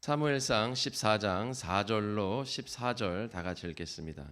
사무엘상 14장 4절로 14절 다 같이 읽겠습니다.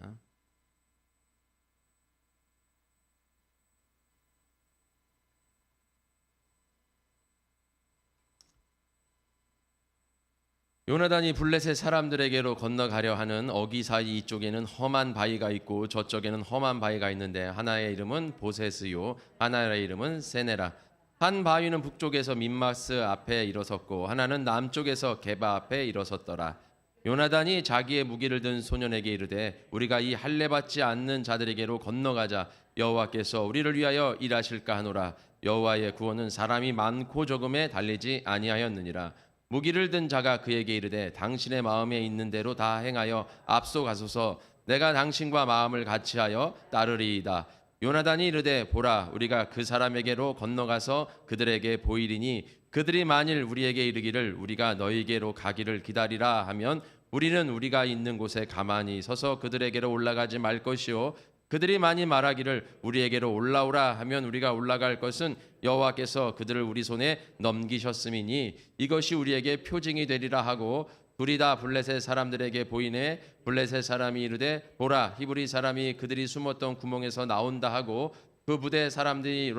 요나단이 블레셋 사람들에게로 건너가려 하는 어기 사이 이쪽에는 험한 바위가 있고 저쪽에는 험한 바위가 있는데 하나의 이름은 보세스요 하나의 이름은 세네라. 한 바위는 북쪽에서 민마스 앞에 일어섰고 하나는 남쪽에서 게바 앞에 일어섰더라. 요나단이 자기의 무기를 든 소년에게 이르되 우리가 이 할례 받지 않는 자들에게로 건너가자. 여호와께서 우리를 위하여 일하실까 하노라. 여호와의 구원은 사람이 많고 적음에 달리지 아니하였느니라. 무기를 든 자가 그에게 이르되 당신의 마음에 있는 대로 다 행하여 앞서 가소서. 내가 당신과 마음을 같이하여 따르리이다. 요나단이 이르되 보라 우리가 그 사람에게로 건너가서 그들에게 보이리니 그들이 만일 우리에게 이르기를 우리가 너희에게로 가기를 기다리라 하면 우리는 우리가 있는 곳에 가만히 서서 그들에게로 올라가지 말 것이요 그들이 많이 말하기를 우리에게로 올라오라 하면 우리가 올라갈 것은 여호와께서 그들을 우리 손에 넘기셨음이니 이것이 우리에게 표징이 되리라 하고 둘이 다 블레셋 사람들에게 보이네. 블레셋 사람이 이르되 보라 히브리 사람이 그들이 숨었던 구멍에서 나온다 하고 그 부대 사람들이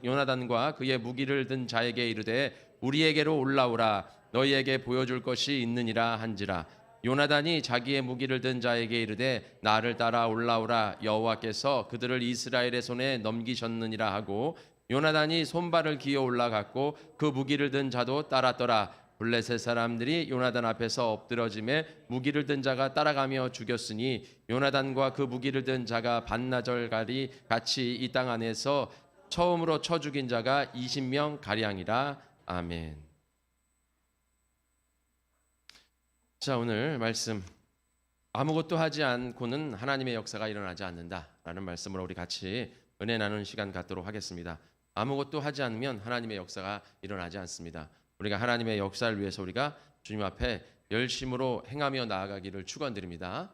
요나단과 그의 무기를 든 자에게 이르되 우리에게로 올라오라 너희에게 보여줄 것이 있느니라 한지라. 요나단이 자기의 무기를 든 자에게 이르되 나를 따라 올라오라 여호와께서 그들을 이스라엘의 손에 넘기셨느니라 하고 요나단이 손발을 기어 올라갔고 그 무기를 든 자도 따랐더라. 블레셋 사람들이 요나단 앞에서 엎드러짐에 무기를 든 자가 따라가며 죽였으니 요나단과 그 무기를 든 자가 반나절가리 같이 이 땅 안에서 처음으로 쳐 죽인 자가 20명 가량이라. 아멘. 자, 오늘 말씀 아무것도 하지 않고는 하나님의 역사가 일어나지 않는다라는 말씀으로 우리 같이 은혜 나누는 시간 갖도록 하겠습니다. 아무것도 하지 않으면 하나님의 역사가 일어나지 않습니다. 우리가 하나님의 역사를 위해서 우리가 주님 앞에 열심으로 행하며 나아가기를 축원드립니다.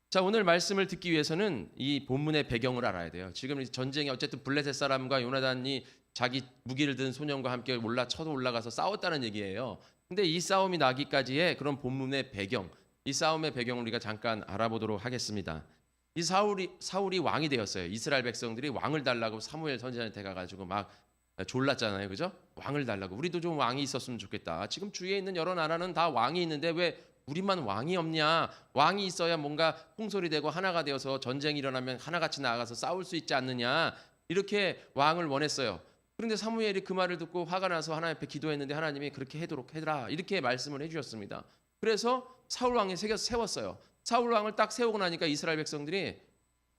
자, 오늘 말씀을 듣기 위해서는 이 본문의 배경을 알아야 돼요. 지금 전쟁이 어쨌든 블레셋 사람과 요나단이 자기 무기를 든 소년과 함께 쳐서 올라가서 싸웠다는 얘기예요. 근데 이 싸움이 나기까지의 그런 본문의 배경, 이 싸움의 배경을 우리가 잠깐 알아보도록 하겠습니다. 이 사울이 왕이 되었어요. 이스라엘 백성들이 왕을 달라고 사무엘 선지자한테 가가지고 막 졸랐잖아요, 그죠? 왕을 달라고. 우리도 좀 왕이 있었으면 좋겠다. 지금 주위에 있는 여러 나라는 다 왕이 있는데 왜 우리만 왕이 없냐? 왕이 있어야 뭔가 풍솔이 되고 하나가 되어서 전쟁이 일어나면 하나같이 나아가서 싸울 수 있지 않느냐? 이렇게 왕을 원했어요. 그런데 사무엘이 그 말을 듣고 화가 나서 하나님 앞에 기도했는데 하나님이 그렇게 해도록 해라 이렇게 말씀을 해주셨습니다. 그래서 사울 왕이 세웠어요. 사울 왕을 딱 세우고 나니까 이스라엘 백성들이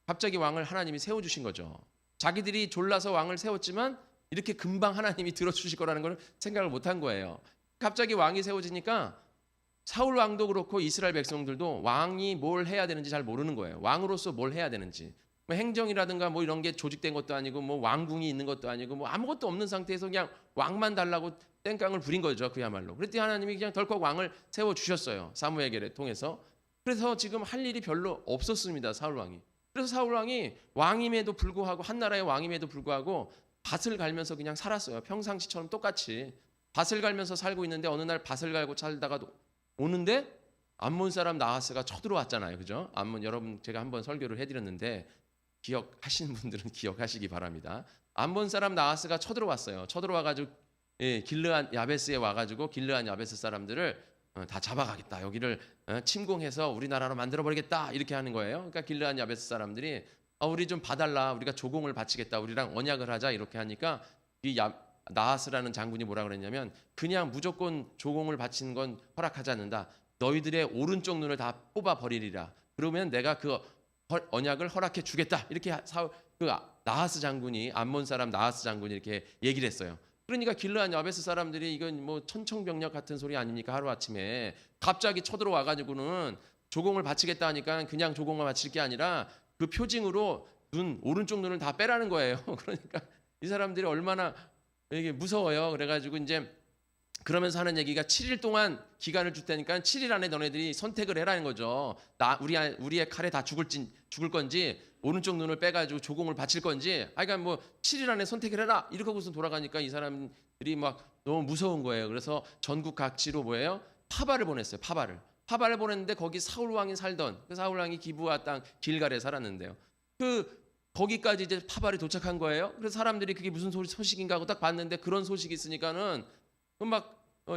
갑자기 왕을 하나님이 세워주신 거죠. 자기들이 졸라서 왕을 세웠지만 이렇게 금방 하나님이 들어주실 거라는 걸 생각을 못한 거예요. 갑자기 왕이 세워지니까 사울 왕도 그렇고 이스라엘 백성들도 왕이 뭘 해야 되는지 잘 모르는 거예요. 왕으로서 뭘 해야 되는지. 행정이라든가 뭐 이런 게 조직된 것도 아니고 뭐 왕궁이 있는 것도 아니고 뭐 아무것도 없는 상태에서 그냥 왕만 달라고 땡깡을 부린 거죠. 그야말로. 그랬더니 하나님이 그냥 덜컥 왕을 세워주셨어요. 사무엘을 통해서. 그래서 지금 할 일이 별로 없었습니다. 사울 왕이. 그래서 사울 왕이 왕임에도 불구하고 한 나라의 왕임에도 불구하고 밭을 갈면서 그냥 살았어요. 평상시처럼 똑같이 밭을 갈면서 살고 있는데 어느 날 밭을 갈고 살다가 오는데 암몬 사람 나하스가 쳐들어왔잖아요. 그죠? 암몬 여러분 제가 한번 설교를 해드렸는데 기억하시는 분들은 기억하시기 바랍니다. 암몬 사람 나하스가 쳐들어왔어요. 쳐들어와가지고 길르한 야베스에 와가지고 길르한 야베스 사람들을 다 잡아가겠다. 여기를 침공해서 우리나라로 만들어버리겠다. 이렇게 하는 거예요. 그러니까 길르한 야베스 사람들이 우리 좀 봐달라. 우리가 조공을 바치겠다. 우리랑 언약을 하자. 이렇게 하니까 이 나하스라는 장군이 뭐라 그랬냐면 그냥 무조건 조공을 바치는 건 허락하지 않는다. 너희들의 오른쪽 눈을 다 뽑아버리리라. 그러면 내가 그 언약을 허락해 주겠다. 이렇게 나하스 장군이 암몬 사람 나하스 장군이 이렇게 얘기를 했어요. 그러니까 길르한 야베스 사람들이 이건 뭐 천청병력 같은 소리 아닙니까? 하루아침에 갑자기 쳐들어와 가지고는 조공을 바치겠다 하니까 그냥 조공을 바칠 게 아니라 그 표징으로 오른쪽 눈을 다 빼라는 거예요. 그러니까 이 사람들이 얼마나 이게 무서워요. 그래가지고 이제 그러면서 하는 얘기가 7일 동안 기간을 줄 테니까 7일 안에 너네들이 선택을 해라는 거죠. 우리의 칼에 다 죽을 건지 오른쪽 눈을 빼가지고 조공을 바칠 건지. 그러니까 뭐 7일 안에 선택을 해라. 이렇게 하고서 돌아가니까 이 사람들이 막 너무 무서운 거예요. 그래서 전국 각지로 뭐예요? 파발을 보냈어요. 파발을 보냈는데 거기 사울 왕이 살던 그 사울 왕이 기브아 땅 길갈에 살았는데요. 거기까지 이제 파발이 도착한 거예요. 그래서 사람들이 그게 무슨 소식인가 하고 딱 봤는데 그런 소식이 있으니까는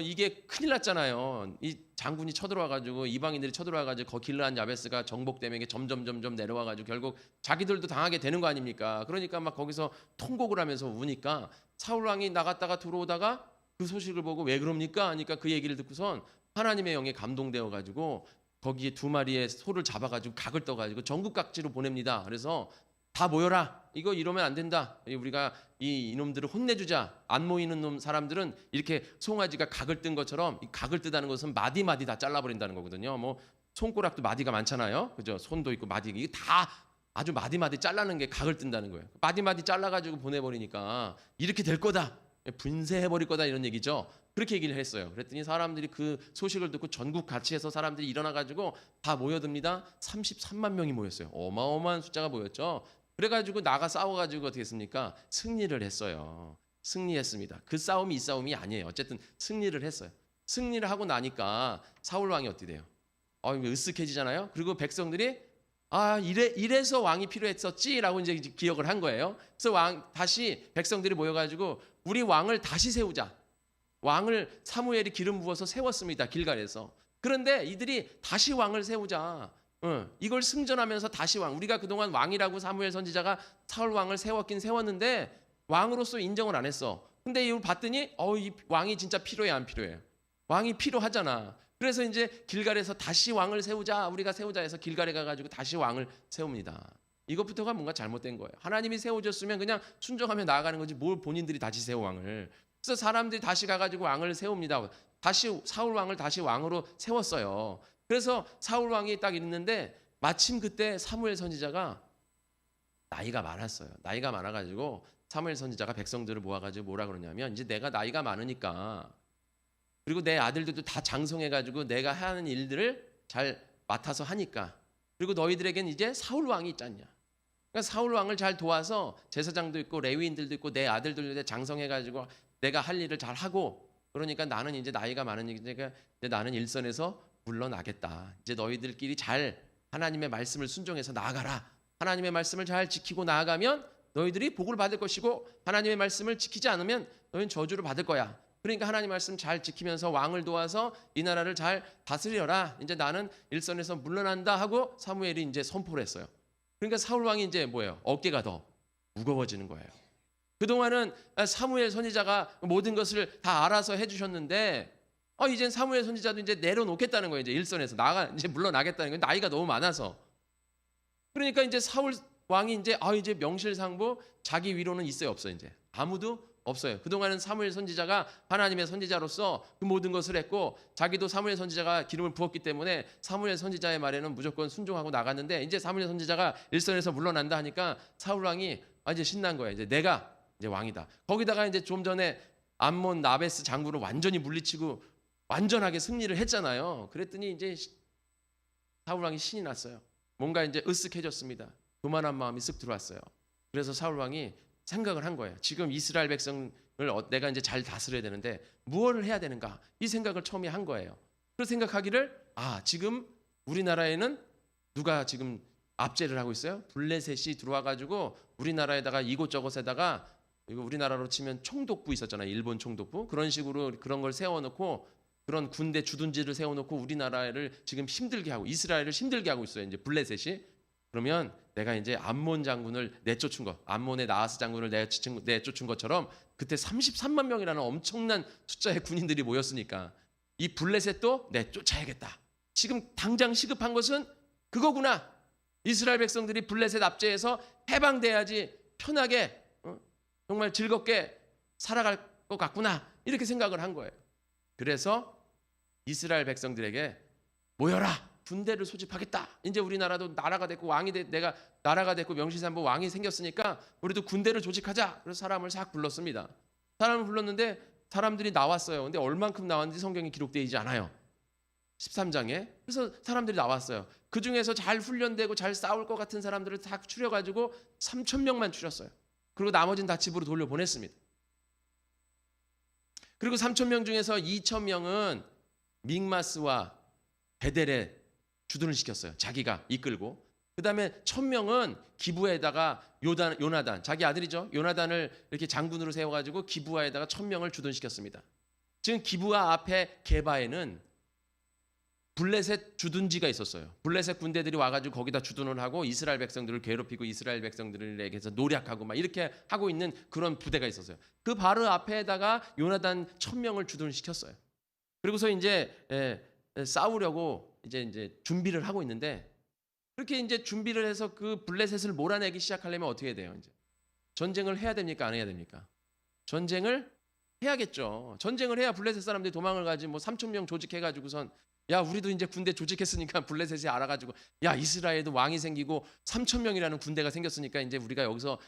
이게 큰일 났잖아요. 이 장군이 쳐들어와가지고 이방인들이 쳐들어와가지고 길르한 야베스가 정복되면 점점 내려와가지고 결국 자기들도 당하게 되는 거 아닙니까? 그러니까 막 거기서 통곡을 하면서 우니까 사울 왕이 나갔다가 들어오다가 그 소식을 보고 왜 그럽니까? 하니까 그 얘기를 듣고선 하나님의 영에 감동되어가지고 거기에 2마리의 소를 잡아가지고 각을 떠가지고 전국 각지로 보냅니다. 그래서 다 모여라. 이러면 안 된다. 우리가 이놈들을 혼내주자. 안 모이는 사람들은 이렇게 송아지가 각을 뜬 것처럼 이 각을 뜨다는 것은 마디 다 잘라버린다는 거거든요. 뭐 손가락도 마디가 많잖아요. 그죠? 손도 있고 마디 이게 다 아주 마디 잘라는 게 각을 뜬다는 거예요. 마디 잘라가지고 보내버리니까 이렇게 될 거다. 분쇄해버릴 거다 이런 얘기죠. 그렇게 얘기를 했어요. 그랬더니 사람들이 그 소식을 듣고 전국 같이해서 사람들이 일어나가지고 다 모여듭니다. 33만 명이 모였어요. 어마어마한 숫자가 모였죠. 그래가지고 나가 싸워가지고 어떻게 했습니까? 승리를 했어요. 승리했습니다. 그 싸움이 이 싸움이 아니에요. 어쨌든 승리를 했어요. 승리를 하고 나니까 사울 왕이 어떻게 돼요? 으쓱해지잖아요. 그리고 백성들이 이래서 왕이 필요했었지라고 이제 기억을 한 거예요. 그래서 다시 백성들이 모여가지고 우리 왕을 다시 세우자. 왕을 사무엘이 기름 부어서 세웠습니다. 길갈에서. 그런데 이들이 다시 왕을 세우자. 이걸 승전하면서 다시 우리가 그동안 왕이라고 사무엘 선지자가 사울 왕을 세웠는데 왕으로서 인정을 안 했어. 근데 이걸 봤더니 이 왕이 진짜 필요해 안 필요해? 왕이 필요하잖아. 그래서 이제 길갈에서 다시 왕을 세우자. 우리가 세우자 해서 길갈에 가가지고 다시 왕을 세웁니다. 이것부터가 뭔가 잘못된 거예요. 하나님이 세워줬으면 그냥 순종하며 나아가는 거지 뭘 본인들이 다시 세워 왕을. 그래서 사람들이 다시 가가지고 왕을 세웁니다. 다시 사울 왕을 다시 왕으로 세웠어요. 그래서 사울 왕이 딱 있는데 마침 그때 사무엘 선지자가 나이가 많았어요. 나이가 많아가지고 사무엘 선지자가 백성들을 모아가지고 뭐라 그러냐면 이제 내가 나이가 많으니까 그리고 내 아들들도 다 장성해가지고 내가 하는 일들을 잘 맡아서 하니까 그리고 너희들에겐 이제 사울 왕이 있지 않냐. 그러니까 사울 왕을 잘 도와서 제사장도 있고 레위인들도 있고 내 아들들도 장성해가지고 내가 할 일을 잘 하고 그러니까 나는 이제 나이가 많으니까 이제 나는 일선에서 물러나겠다. 이제 너희들끼리 잘 하나님의 말씀을 순종해서 나아가라. 하나님의 말씀을 잘 지키고 나아가면 너희들이 복을 받을 것이고 하나님의 말씀을 지키지 않으면 너희는 저주를 받을 거야. 그러니까 하나님 말씀 잘 지키면서 왕을 도와서 이 나라를 잘 다스려라. 이제 나는 일선에서 물러난다 하고 사무엘이 이제 선포를 했어요. 그러니까 사울 왕이 이제 뭐예요? 어깨가 더 무거워지는 거예요. 그동안은 사무엘 선지자가 모든 것을 다 알아서 해주셨는데 이젠 사무엘 선지자도 이제 내려놓겠다는 거예요. 이제 일선에서 이제 물러나겠다는 거예요. 나이가 너무 많아서. 그러니까 이제 사울 왕이 이제 명실상부 자기 위로는 있어요, 없어요? 이제 아무도 없어요. 그동안은 사무엘 선지자가 하나님의 선지자로서 그 모든 것을 했고 자기도 사무엘 선지자가 기름을 부었기 때문에 사무엘 선지자의 말에는 무조건 순종하고 나갔는데 이제 사무엘 선지자가 일선에서 물러난다 하니까 사울 왕이 이제 신난 거예요. 이제 내가 이제 왕이다. 거기다가 이제 좀 전에 암몬 나베스 장군을 완전히 물리치고 완전하게 승리를 했잖아요. 그랬더니 이제 사울 왕이 신이 났어요. 뭔가 이제 으쓱해졌습니다. 교만한 마음이 쓱 들어왔어요. 그래서 사울 왕이 생각을 한 거예요. 지금 이스라엘 백성을 내가 이제 잘 다스려야 되는데 무엇을 해야 되는가? 이 생각을 처음에 한 거예요. 그래서 생각하기를 지금 우리나라에는 누가 지금 압제를 하고 있어요? 블레셋이 들어와가지고 우리나라에다가 이곳저곳에다가 이거 우리나라로 치면 총독부 있었잖아요. 일본 총독부 그런 식으로 그런 걸 세워놓고 그런 군대 주둔지를 세워놓고 우리나라를 지금 힘들게 하고 이스라엘을 힘들게 하고 있어요. 이제 블레셋이. 그러면 내가 이제 암몬 장군을 내쫓은 거, 암몬의 나하스 장군을 내쫓은 것처럼 그때 33만 명이라는 엄청난 숫자의 군인들이 모였으니까 이 블레셋도 내쫓아야겠다. 지금 당장 시급한 것은 그거구나. 이스라엘 백성들이 블레셋 압제에서 해방돼야지 편하게 정말 즐겁게 살아갈 것 같구나. 이렇게 생각을 한 거예요. 그래서 이스라엘 백성들에게 모여라. 군대를 소집하겠다. 이제 우리나라도 나라가 됐고 내가 나라가 됐고 명실상부 왕이 생겼으니까 우리도 군대를 조직하자. 그래서 사람을 싹 불렀습니다. 사람을 불렀는데 사람들이 나왔어요. 근데 얼만큼 나왔는지 성경에 기록되어 있지 않아요. 13장에. 그래서 사람들이 나왔어요. 그 중에서 잘 훈련되고 잘 싸울 것 같은 사람들을 다 추려가지고 3,000명만 추렸어요. 그리고 나머지는 다 집으로 돌려보냈습니다. 그리고 3,000명 중에서 2,000명은 믹마스와 베델에 주둔을 시켰어요. 자기가 이끌고. 그다음에 1000명은 기부에다가 요나단, 자기 아들이죠. 요나단을 이렇게 장군으로 세워가지고 기부아에다가 1000명을 주둔시켰습니다. 지금 기부아 앞에 게바에는 블레셋 주둔지가 있었어요. 블레셋 군대들이 와가지고 거기다 주둔을 하고 이스라엘 백성들을 괴롭히고 이스라엘 백성들에게서 노략하고 막 이렇게 하고 있는 그런 부대가 있었어요. 그 바로 앞에다가 요나단 1000명을 주둔시켰어요. 그리고서 이제 싸우려고 이제 준비를 하고 있는데, 그렇게 이제 준비를 해서 그 블레셋을 몰아내기 시작하려면 어떻게 해야 돼요? 이제 전쟁을 해야 됩니까? 안 해야 됩니까? 전쟁을 해야겠죠. 전쟁을 해야 블레셋 사람들이 도망을 가지. 뭐 3,000명 조직해가지고선, 야 우리도 이제 군대 조직했으니까 블레셋이 알아가지고, 야 이스라엘도 왕이 생기고 3,000명이라는 군대가 생겼으니까 이제 우리가 여기서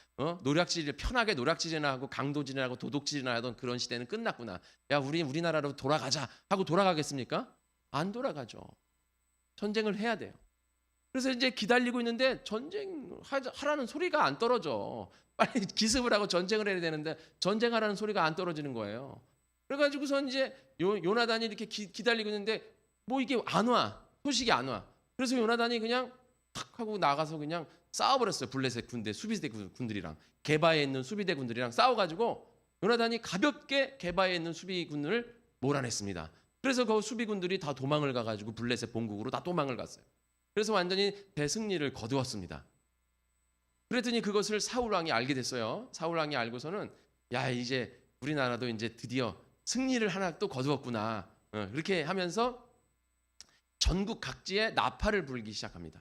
편하게 노략질이나 하고 강도질이나 하고 도둑질이나 하던 그런 시대는 끝났구나. 야 우리나라로 돌아가자 하고 돌아가겠습니까? 안 돌아가죠. 전쟁을 해야 돼요. 그래서 이제 기다리고 있는데 전쟁하라는 소리가 안 떨어져. 빨리 기습을 하고 전쟁을 해야 되는데 전쟁하라는 소리가 안 떨어지는 거예요. 그래가지고선 이제 요나단이 이렇게 기다리고 있는데 뭐 이게 안 와. 소식이 안 와. 그래서 요나단이 그냥 탁 하고 나가서 그냥 싸워버렸어요. 블레셋 군대, 수비대 군들이랑 게바에 있는 수비대 군들이랑 싸워가지고 요나단이 가볍게 게바에 있는 수비군을 몰아냈습니다. 그래서 그 수비군들이 다 도망을 가가지고 블레셋 본국으로 다 도망을 갔어요. 그래서 완전히 대승리를 거두었습니다. 그랬더니 그것을 사울 왕이 알게 됐어요. 사울 왕이 알고서는, 야 이제 우리나라도 이제 드디어 승리를 하나 또 거두었구나. 그렇게 하면서 전국 각지에 나팔을 불기 시작합니다.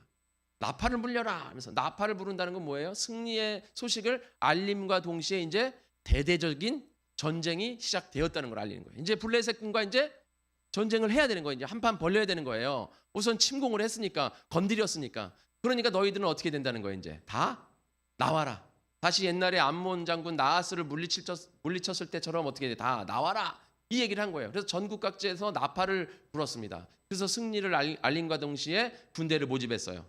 나팔을 불려라 하면서, 나팔을 부른다는 건 뭐예요? 승리의 소식을 알림과 동시에 이제 대대적인 전쟁이 시작되었다는 걸 알리는 거예요. 이제 블레셋군과 이제 전쟁을 해야 되는 거예요. 이제 한판 벌려야 되는 거예요. 우선 침공을 했으니까, 건드렸으니까. 그러니까 너희들은 어떻게 된다는 거예요? 이제 다 나와라. 다시 옛날에 암몬 장군 나하스를 물리쳤을 때처럼 어떻게 돼? 다 나와라. 이 얘기를 한 거예요. 그래서 전국 각지에서 나팔을 불었습니다. 그래서 승리를 알림과 동시에 군대를 모집했어요.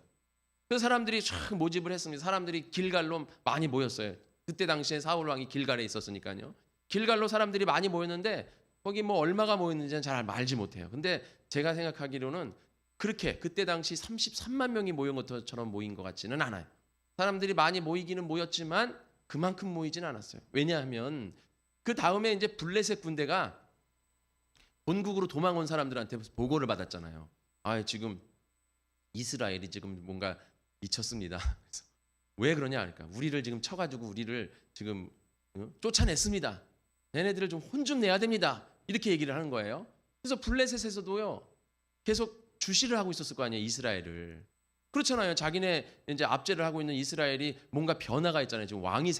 그래서 사람들이 쫙 모집을 했습니다. 사람들이 길갈로 많이 모였어요. 그때 당시에 사울 왕이 길갈에 있었으니까요. 길갈로 사람들이 많이 모였는데 거기 뭐 얼마가 모였는지는 잘 알지 못해요. 근데 제가 생각하기로는 그렇게 그때 당시 33만 명이 모인 것처럼 모인 것 같지는 않아요. 사람들이 많이 모이기는 모였지만 그만큼 모이진 않았어요. 왜냐하면 그 다음에 이제 블레셋 군대가 본국으로 도망온 사람들한테 보고를 받았잖아요. 아 지금 이스라엘이 지금 뭔가 미쳤습니다. 그래서 왜 그러냐 하니까, 우리를 지금 쳐가지고 우리를 지금 쫓아냈습니다. 얘네들을 좀 혼 좀 내야 됩니다. 이렇게 얘기를 하는 거예요. 그래서 블레셋에서도요 계속 주시를 하고 있었을 거 아니에요, 이스라엘을. 그렇잖아요. 자기네 이제 압제를 하고 있는 이스라엘이 뭔가 변화가 있잖아요. 지금 왕이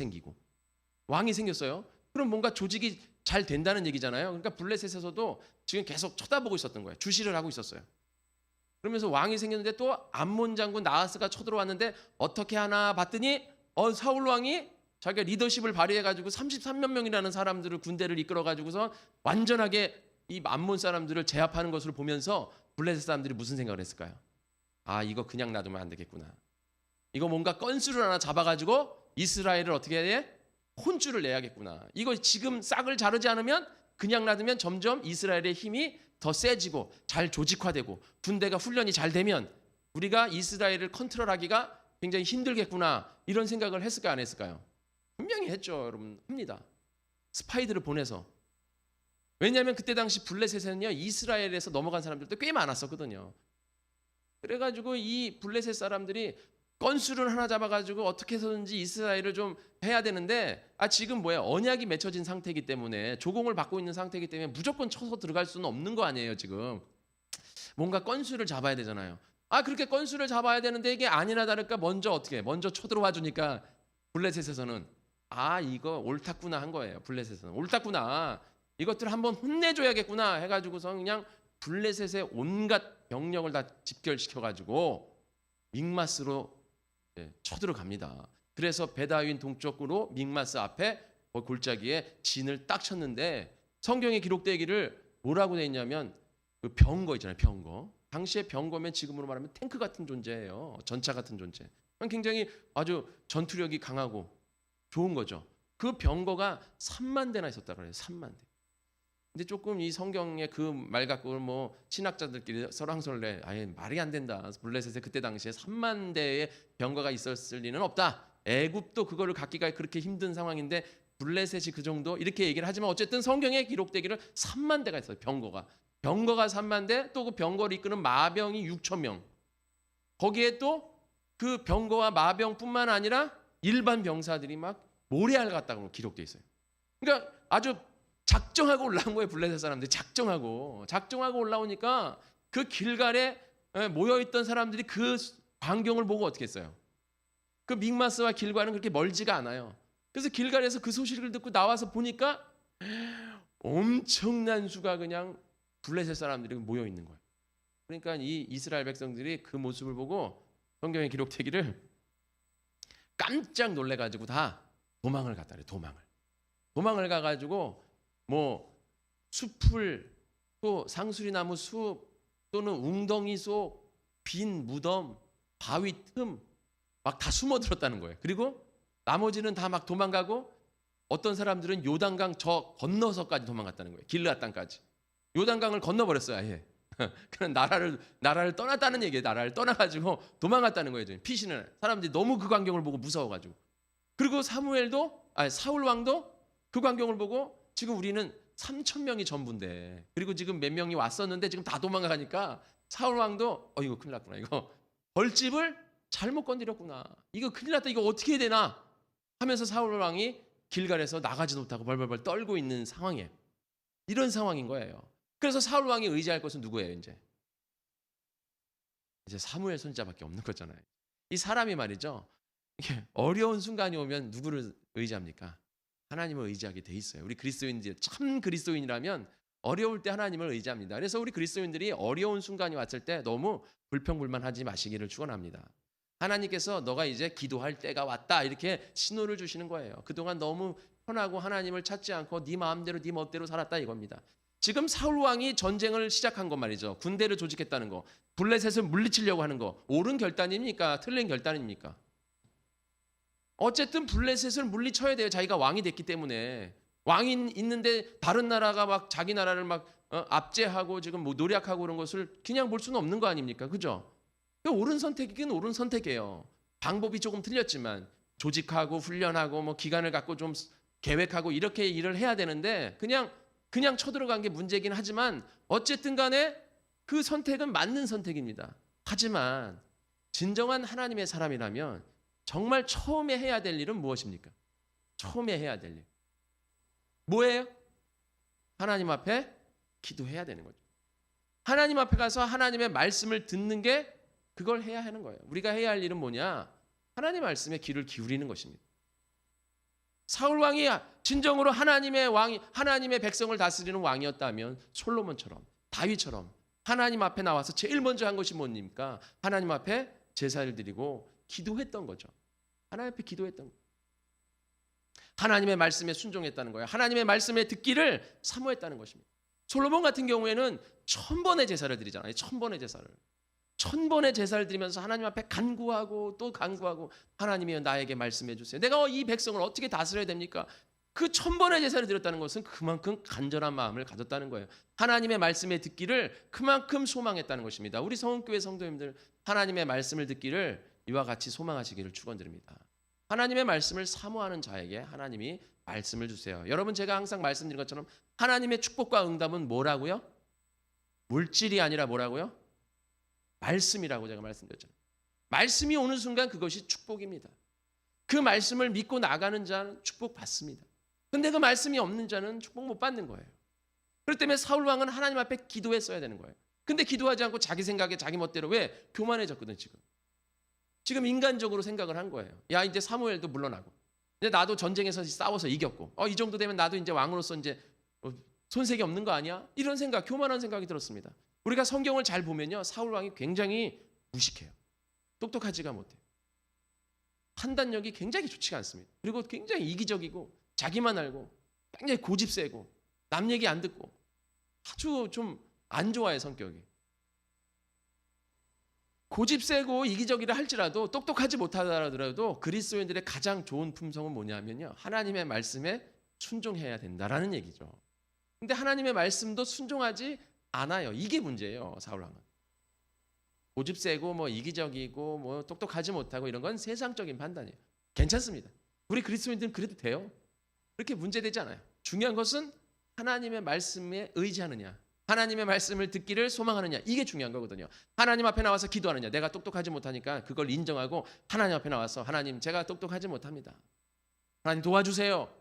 생겼어요. 그럼 뭔가 조직이 잘 된다는 얘기잖아요. 그러니까 블레셋에서도 지금 계속 쳐다보고 있었던 거예요. 주시를 하고 있었어요. 그러면서 왕이 생겼는데 또 암몬 장군 나하스가 쳐들어왔는데 어떻게 하나 봤더니 사울 왕이 자기가 리더십을 발휘해가지고 33만 명이라는 사람들을, 군대를 이끌어가지고서 완전하게 이 암몬 사람들을 제압하는 것을 보면서 블레셋 사람들이 무슨 생각을 했을까요? 아 이거 그냥 놔두면 안 되겠구나. 이거 뭔가 건수를 하나 잡아가지고 이스라엘을 어떻게 해야 돼? 혼쭐을 내야겠구나. 이거 지금 싹을 자르지 않으면, 그냥 놔두면 점점 이스라엘의 힘이 더 세지고 잘 조직화되고 군대가 훈련이 잘 되면 우리가 이스라엘을 컨트롤하기가 굉장히 힘들겠구나. 이런 생각을 했을까요? 안 했을까요? 분명히 했죠. 여러분, 합니다. 스파이들을 보내서. 왜냐하면 그때 당시 블레셋에는요 이스라엘에서 넘어간 사람들도 꽤 많았었거든요. 그래가지고 이 블레셋 사람들이 건수를 하나 잡아가지고 어떻게 해서든지 이스라엘을 좀 해야 되는데, 지금 뭐야, 언약이 맺혀진 상태이기 때문에, 조공을 받고 있는 상태이기 때문에 무조건 쳐서 들어갈 수는 없는 거 아니에요. 지금 뭔가 건수를 잡아야 되잖아요. 그렇게 건수를 잡아야 되는데 이게 아니나 다를까 먼저 쳐들어와 주니까 블레셋에서는 이거 옳았구나 한 거예요. 블레셋에서는 옳았구나, 이것들 한번 혼내줘야겠구나 해가지고서 그냥 블레셋의 온갖 병력을 다 집결시켜가지고 믹마스로 쳐들어갑니다. 그래서 베다윈 동쪽으로 믹마스 앞에 골짜기에 진을 딱 쳤는데, 성경에 기록되기를 뭐라고 돼 있냐면 그 병거 있잖아요. 병거. 당시에 병거면 지금으로 말하면 탱크 같은 존재예요. 전차 같은 존재. 굉장히 아주 전투력이 강하고 좋은 거죠. 그 병거가 3만 대나 있었다 그래요. 3만 대. 근데 조금 이 성경의 그 말 갖고 뭐 신학자들끼리 설왕설래 아예 말이 안 된다. 블레셋에 그때 당시에 3만 대의 병거가 있었을 리는 없다. 애굽도 그거를 갖기가 그렇게 힘든 상황인데 블레셋이 그 정도 이렇게 얘기를 하지만 어쨌든 성경에 기록되기를 3만 대가 있어요. 병거가 3만 대, 또 그 병거를 이끄는 마병이 6천 명. 거기에 또 그 병거와 마병뿐만 아니라 일반 병사들이 막 모래알 같다고 기록돼 있어요. 그러니까 아주 작정하고 올라온 거예요. 블레셋 사람들이 작정하고 올라오니까 그 길갈에 모여있던 사람들이 그 광경을 보고 어떻게 했어요? 그 믹마스와 길갈은 그렇게 멀지가 않아요. 그래서 길갈에서 그 소식을 듣고 나와서 보니까 엄청난 수가 그냥 블레셋 사람들이 모여 있는 거예요. 그러니까 이 이스라엘 백성들이 그 모습을 보고 성경에 기록되기를 깜짝 놀래가지고 다 도망을 갔다 그래요. 도망을 가가지고 뭐 숲을 또 상수리나무 숲 또는 웅덩이 속 빈 무덤 바위 틈 막 다 숨어들었다는 거예요. 그리고 나머지는 다 막 도망가고 어떤 사람들은 요단강 저 건너서까지 도망갔다는 거예요. 길르앗 땅까지 요단강을 건너버렸어요. 아예. 그냥 나라를 떠났다는 얘기예요. 나라를 떠나가지고 도망갔다는 거예요. 피신을 사람들이 너무 그 광경을 보고 무서워가지고. 그리고 사울 왕도 그 광경을 보고 지금 우리는 3천 명이 전부인데 그리고 지금 몇 명이 왔었는데 지금 다 도망가니까 사울 왕도 이거 큰일 났구나. 이거 벌집을 잘못 건드렸구나. 이거 큰일 났다. 이거 어떻게 해야 되나 하면서 사울 왕이 길갈에서 나가지도 못하고 벌벌벌 떨고 있는 상황이에요. 이런 상황인 거예요. 그래서 사울 왕이 의지할 것은 누구예요? 이제 사무엘 손자밖에 없는 거잖아요. 이 사람이 말이죠. 이게 어려운 순간이 오면 누구를 의지합니까? 하나님을 의지하게 돼 있어요. 우리 그리스도인들 참 그리스도인이라면 어려울 때 하나님을 의지합니다. 그래서 우리 그리스도인들이 어려운 순간이 왔을 때 너무 불평불만하지 마시기를 축원합니다. 하나님께서 너가 이제 기도할 때가 왔다 이렇게 신호를 주시는 거예요. 그동안 너무 편하고 하나님을 찾지 않고 네 마음대로 네 멋대로 살았다 이겁니다. 지금 사울 왕이 전쟁을 시작한 것 말이죠. 군대를 조직했다는 거, 블레셋을 물리치려고 하는 거, 옳은 결단입니까? 틀린 결단입니까? 어쨌든 블레셋을 물리쳐야 돼요. 자기가 왕이 됐기 때문에. 왕이 있는데 다른 나라가 막 자기 나라를 막 압제하고 지금 뭐 노력하고 그런 것을 그냥 볼 수는 없는 거 아닙니까? 그죠? 옳은 선택이긴 옳은 선택이에요. 방법이 조금 틀렸지만 조직하고 훈련하고 뭐 기간을 갖고 좀 계획하고 이렇게 일을 해야 되는데 그냥 쳐들어간 게 문제긴 하지만 어쨌든 간에 그 선택은 맞는 선택입니다. 하지만 진정한 하나님의 사람이라면 정말 처음에 해야 될 일은 무엇입니까? 처음에 해야 될 일. 뭐예요? 하나님 앞에 기도해야 되는 거죠. 하나님 앞에 가서 하나님의 말씀을 듣는 게 그걸 해야 하는 거예요. 우리가 해야 할 일은 뭐냐? 하나님 말씀에 귀를 기울이는 것입니다. 사울 왕이 진정으로 하나님의 왕이 하나님의 백성을 다스리는 왕이었다면 솔로몬처럼 다윗처럼 하나님 앞에 나와서 제일 먼저 한 것이 뭡니까? 하나님 앞에 제사를 드리고 기도했던 거죠. 하나님 앞에 기도했던 거예요. 하나님의 말씀에 순종했다는 거예요. 하나님의 말씀에 듣기를 사모했다는 것입니다. 솔로몬 같은 경우에는 1000번의 제사를 드리잖아요. 1000번의 제사를. 1000번의 제사를 드리면서 하나님 앞에 간구하고 또 간구하고 하나님이여 나에게 말씀해 주세요. 내가 이 백성을 어떻게 다스려야 됩니까? 그 1000번의 제사를 드렸다는 것은 그만큼 간절한 마음을 가졌다는 거예요. 하나님의 말씀에 듣기를 그만큼 소망했다는 것입니다. 우리 성원교회 성도님들 하나님의 말씀을 듣기를 이와 같이 소망하시기를 축원드립니다. 하나님의 말씀을 사모하는 자에게 하나님이 말씀을 주세요. 여러분 제가 항상 말씀드린 것처럼 하나님의 축복과 응답은 뭐라고요? 물질이 아니라 뭐라고요? 말씀이라고 제가 말씀드렸잖아요. 말씀이 오는 순간 그것이 축복입니다. 그 말씀을 믿고 나가는 자는 축복 받습니다. 근데 그 말씀이 없는 자는 축복 못 받는 거예요. 그렇기 때문에 사울 왕은 하나님 앞에 기도했어야 되는 거예요. 근데 기도하지 않고 자기 생각에 자기 멋대로 왜? 교만해졌거든 지금. 지금 인간적으로 생각을 한 거예요. 야 이제 사무엘도 물러나고 이제 나도 전쟁에서 싸워서 이겼고 이 정도 되면 나도 이제 왕으로서 이제 손색이 없는 거 아니야? 이런 생각, 교만한 생각이 들었습니다. 우리가 성경을 잘 보면요. 사울 왕이 굉장히 무식해요. 똑똑하지가 못해요. 판단력이 굉장히 좋지가 않습니다. 그리고 굉장히 이기적이고 자기만 알고 굉장히 고집세고 남 얘기 안 듣고 아주 좀 안 좋아해 성격이. 고집세고 이기적이라 할지라도 똑똑하지 못하더라도 그리스도인들의 가장 좋은 품성은 뭐냐면요. 하나님의 말씀에 순종해야 된다라는 얘기죠. 근데 하나님의 말씀도 순종하지 않아요. 이게 문제예요. 사울 왕은. 고집 세고 뭐 이기적이고 뭐 똑똑하지 못하고 이런 건 세상적인 판단이에요. 괜찮습니다. 우리 그리스도인들은 그래도 돼요. 그렇게 문제되지 않아요. 중요한 것은 하나님의 말씀에 의지하느냐, 하나님의 말씀을 듣기를 소망하느냐, 이게 중요한 거거든요. 하나님 앞에 나와서 기도하느냐, 내가 똑똑하지 못하니까 그걸 인정하고 하나님 앞에 나와서 하나님 제가 똑똑하지 못합니다, 하나님 도와주세요,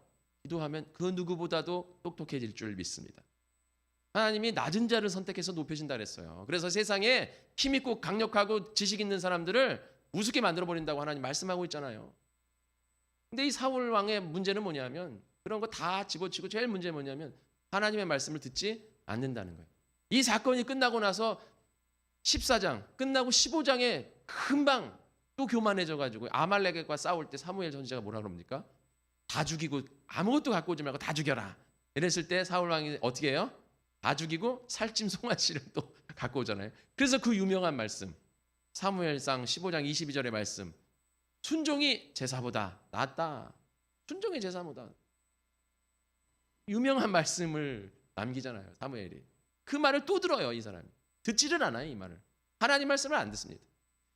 기도하면 그 누구보다도 똑똑해질 줄 믿습니다. 하나님이 낮은 자를 선택해서 높여진다 그랬어요. 그래서 세상에 힘있고 강력하고 지식 있는 사람들을 우습게 만들어버린다고 하나님 말씀하고 있잖아요. 근데 이 사울 왕의 문제는 뭐냐면 그런 거 다 집어치고 제일 문제는 뭐냐면 하나님의 말씀을 듣지 않는다는 거예요. 이 사건이 끝나고 나서 14장 끝나고 15장에 금방 또 교만해져가지고 아말렉과 싸울 때 사무엘 선지자가 뭐라 그럽니까? 다 죽이고 아무것도 갖고 오지 말고 다 죽여라. 이랬을 때 사울 왕이 어떻게 해요? 다 죽이고 살찜 송아지를 또 갖고 오잖아요. 그래서 그 유명한 말씀 사무엘상 15장 22절의 말씀, 순종이 제사보다 낫다. 순종이 제사보다 유명한 말씀을 남기잖아요. 사무엘이. 그 말을 또 들어요. 이 사람이. 듣지를 않아요. 이 말을. 하나님 말씀을 안 듣습니다.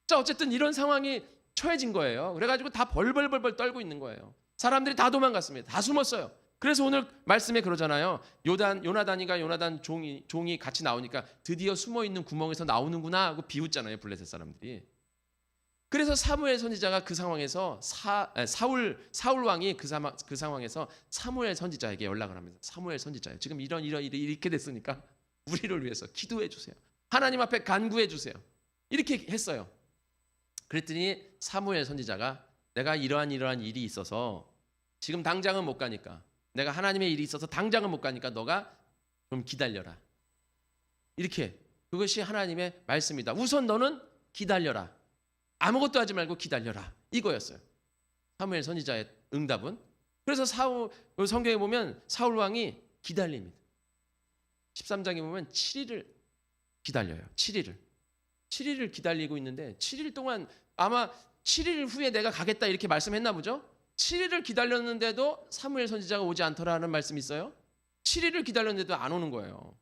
자, 어쨌든 이런 상황이 처해진 거예요. 그래가지고 다 벌벌벌벌 떨고 있는 거예요. 사람들이 다 도망갔습니다. 다 숨었어요. 그래서 오늘 말씀에 그러잖아요. 요나단이가 요나단 종이 같이 나오니까 드디어 숨어있는 구멍에서 나오는구나 하고 비웃잖아요. 블레셋 사람들이. 그래서 사무엘 선지자가 그 상황에서 사울 왕이 그 상황에서 사무엘 선지자에게 연락을 합니다. 사무엘 선지자요, 지금 이런 일이 이렇게 됐으니까 우리를 위해서 기도해 주세요. 하나님 앞에 간구해 주세요. 이렇게 했어요. 그랬더니 사무엘 선지자가 내가 이러한 일이 있어서 지금 당장은 못 가니까, 내가 하나님의 일이 있어서 당장은 못 가니까 너가 좀 기다려라. 이렇게, 그것이 하나님의 말씀이다. 우선 너는 기다려라. 아무것도 하지 말고 기다려라. 이거였어요. 사무엘 선지자의 응답은. 그래서 성경에 보면 사울 왕이 기다립니다. 13장에 보면 7일을 기다려요. 7일을 기다리고 있는데 7일 동안 아마 7일 후에 내가 가겠다 이렇게 말씀했나 보죠. 7일을 기다렸는데도 사무엘 선지자가 오지 않더라는 말씀이 있어요. 7일을 기다렸는데도 안 오는 거예요.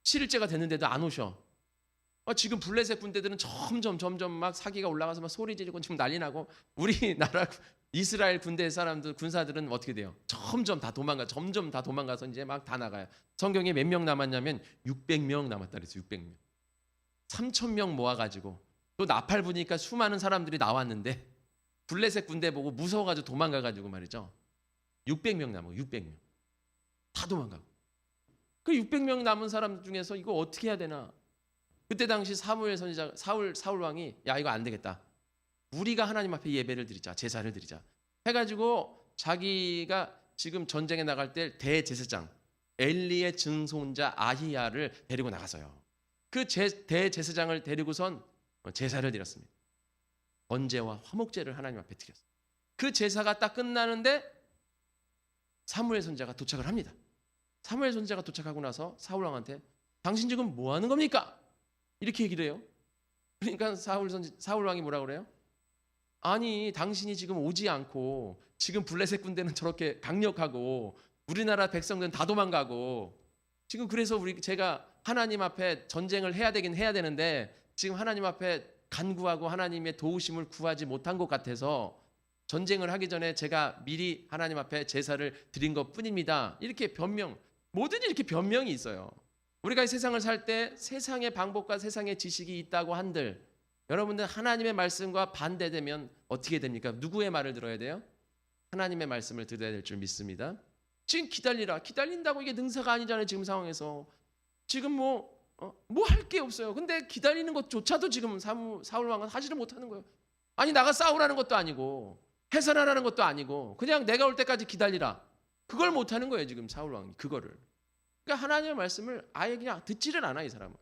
7일째가 됐는데도 안 오셔. 지금 블레셋 군대들은 점점 막 사기가 올라가서 막 소리 지르고 지금 난리 나고, 우리나라 이스라엘 군대 사람들 군사들은 어떻게 돼요? 점점 다 도망가서 이제 막 다 나가요. 성경에 몇 명 남았냐면 600명 남았다 그랬어요. 600명. 3,000명 모아가지고 또 나팔 부니까 수많은 사람들이 나왔는데 블레셋 군대 보고 무서워가지고 도망가가지고 말이죠. 600명 남아. 600명 다 도망가고. 그 600명 남은 사람 중에서 이거 어떻게 해야 되나? 그때 당시 사무엘 선지자 사울 왕이 야, 이거 안 되겠다. 우리가 하나님 앞에 예배를 드리자, 제사를 드리자 해가지고 자기가 지금 전쟁에 나갈 때 대제사장 엘리의 증손자 아히야를 데리고 나가서요. 그 대제사장을 데리고선 제사를 드렸습니다. 번제와 화목제를 하나님 앞에 드렸어요. 그 제사가 딱 끝나는데 사무엘 선지자가 도착을 합니다. 사무엘 선지자가 도착하고 나서 사울 왕한테 당신 지금 뭐 하는 겁니까? 이렇게 얘기를 해요. 그러니까 사울 왕이 뭐라 그래요? 아니, 당신이 지금 오지 않고 지금 블레셋 군대는 저렇게 강력하고 우리나라 백성들은 다 도망가고 지금 그래서 제가 하나님 앞에 전쟁을 해야 되긴 해야 되는데 지금 하나님 앞에 간구하고 하나님의 도우심을 구하지 못한 것 같아서 전쟁을 하기 전에 제가 미리 하나님 앞에 제사를 드린 것 뿐입니다. 이렇게 뭐든지 이렇게 변명이 있어요. 우리가 이 세상을 살 때 세상의 방법과 세상의 지식이 있다고 한들 여러분들 하나님의 말씀과 반대되면 어떻게 됩니까? 누구의 말을 들어야 돼요? 하나님의 말씀을 들어야 될 줄 믿습니다. 지금 기다리라. 기다린다고 이게 능사가 아니잖아요. 지금 상황에서. 지금 뭐 할 게 없어요. 근데 기다리는 것조차도 지금 사울 왕은 하지를 못하는 거예요. 아니, 나가 싸우라는 것도 아니고 해산하라는 것도 아니고 그냥 내가 올 때까지 기다리라. 그걸 못하는 거예요. 지금 사울 왕이 그거를. 그러니까 하나님의 말씀을 아예 그냥 듣지를 않아, 이 사람은.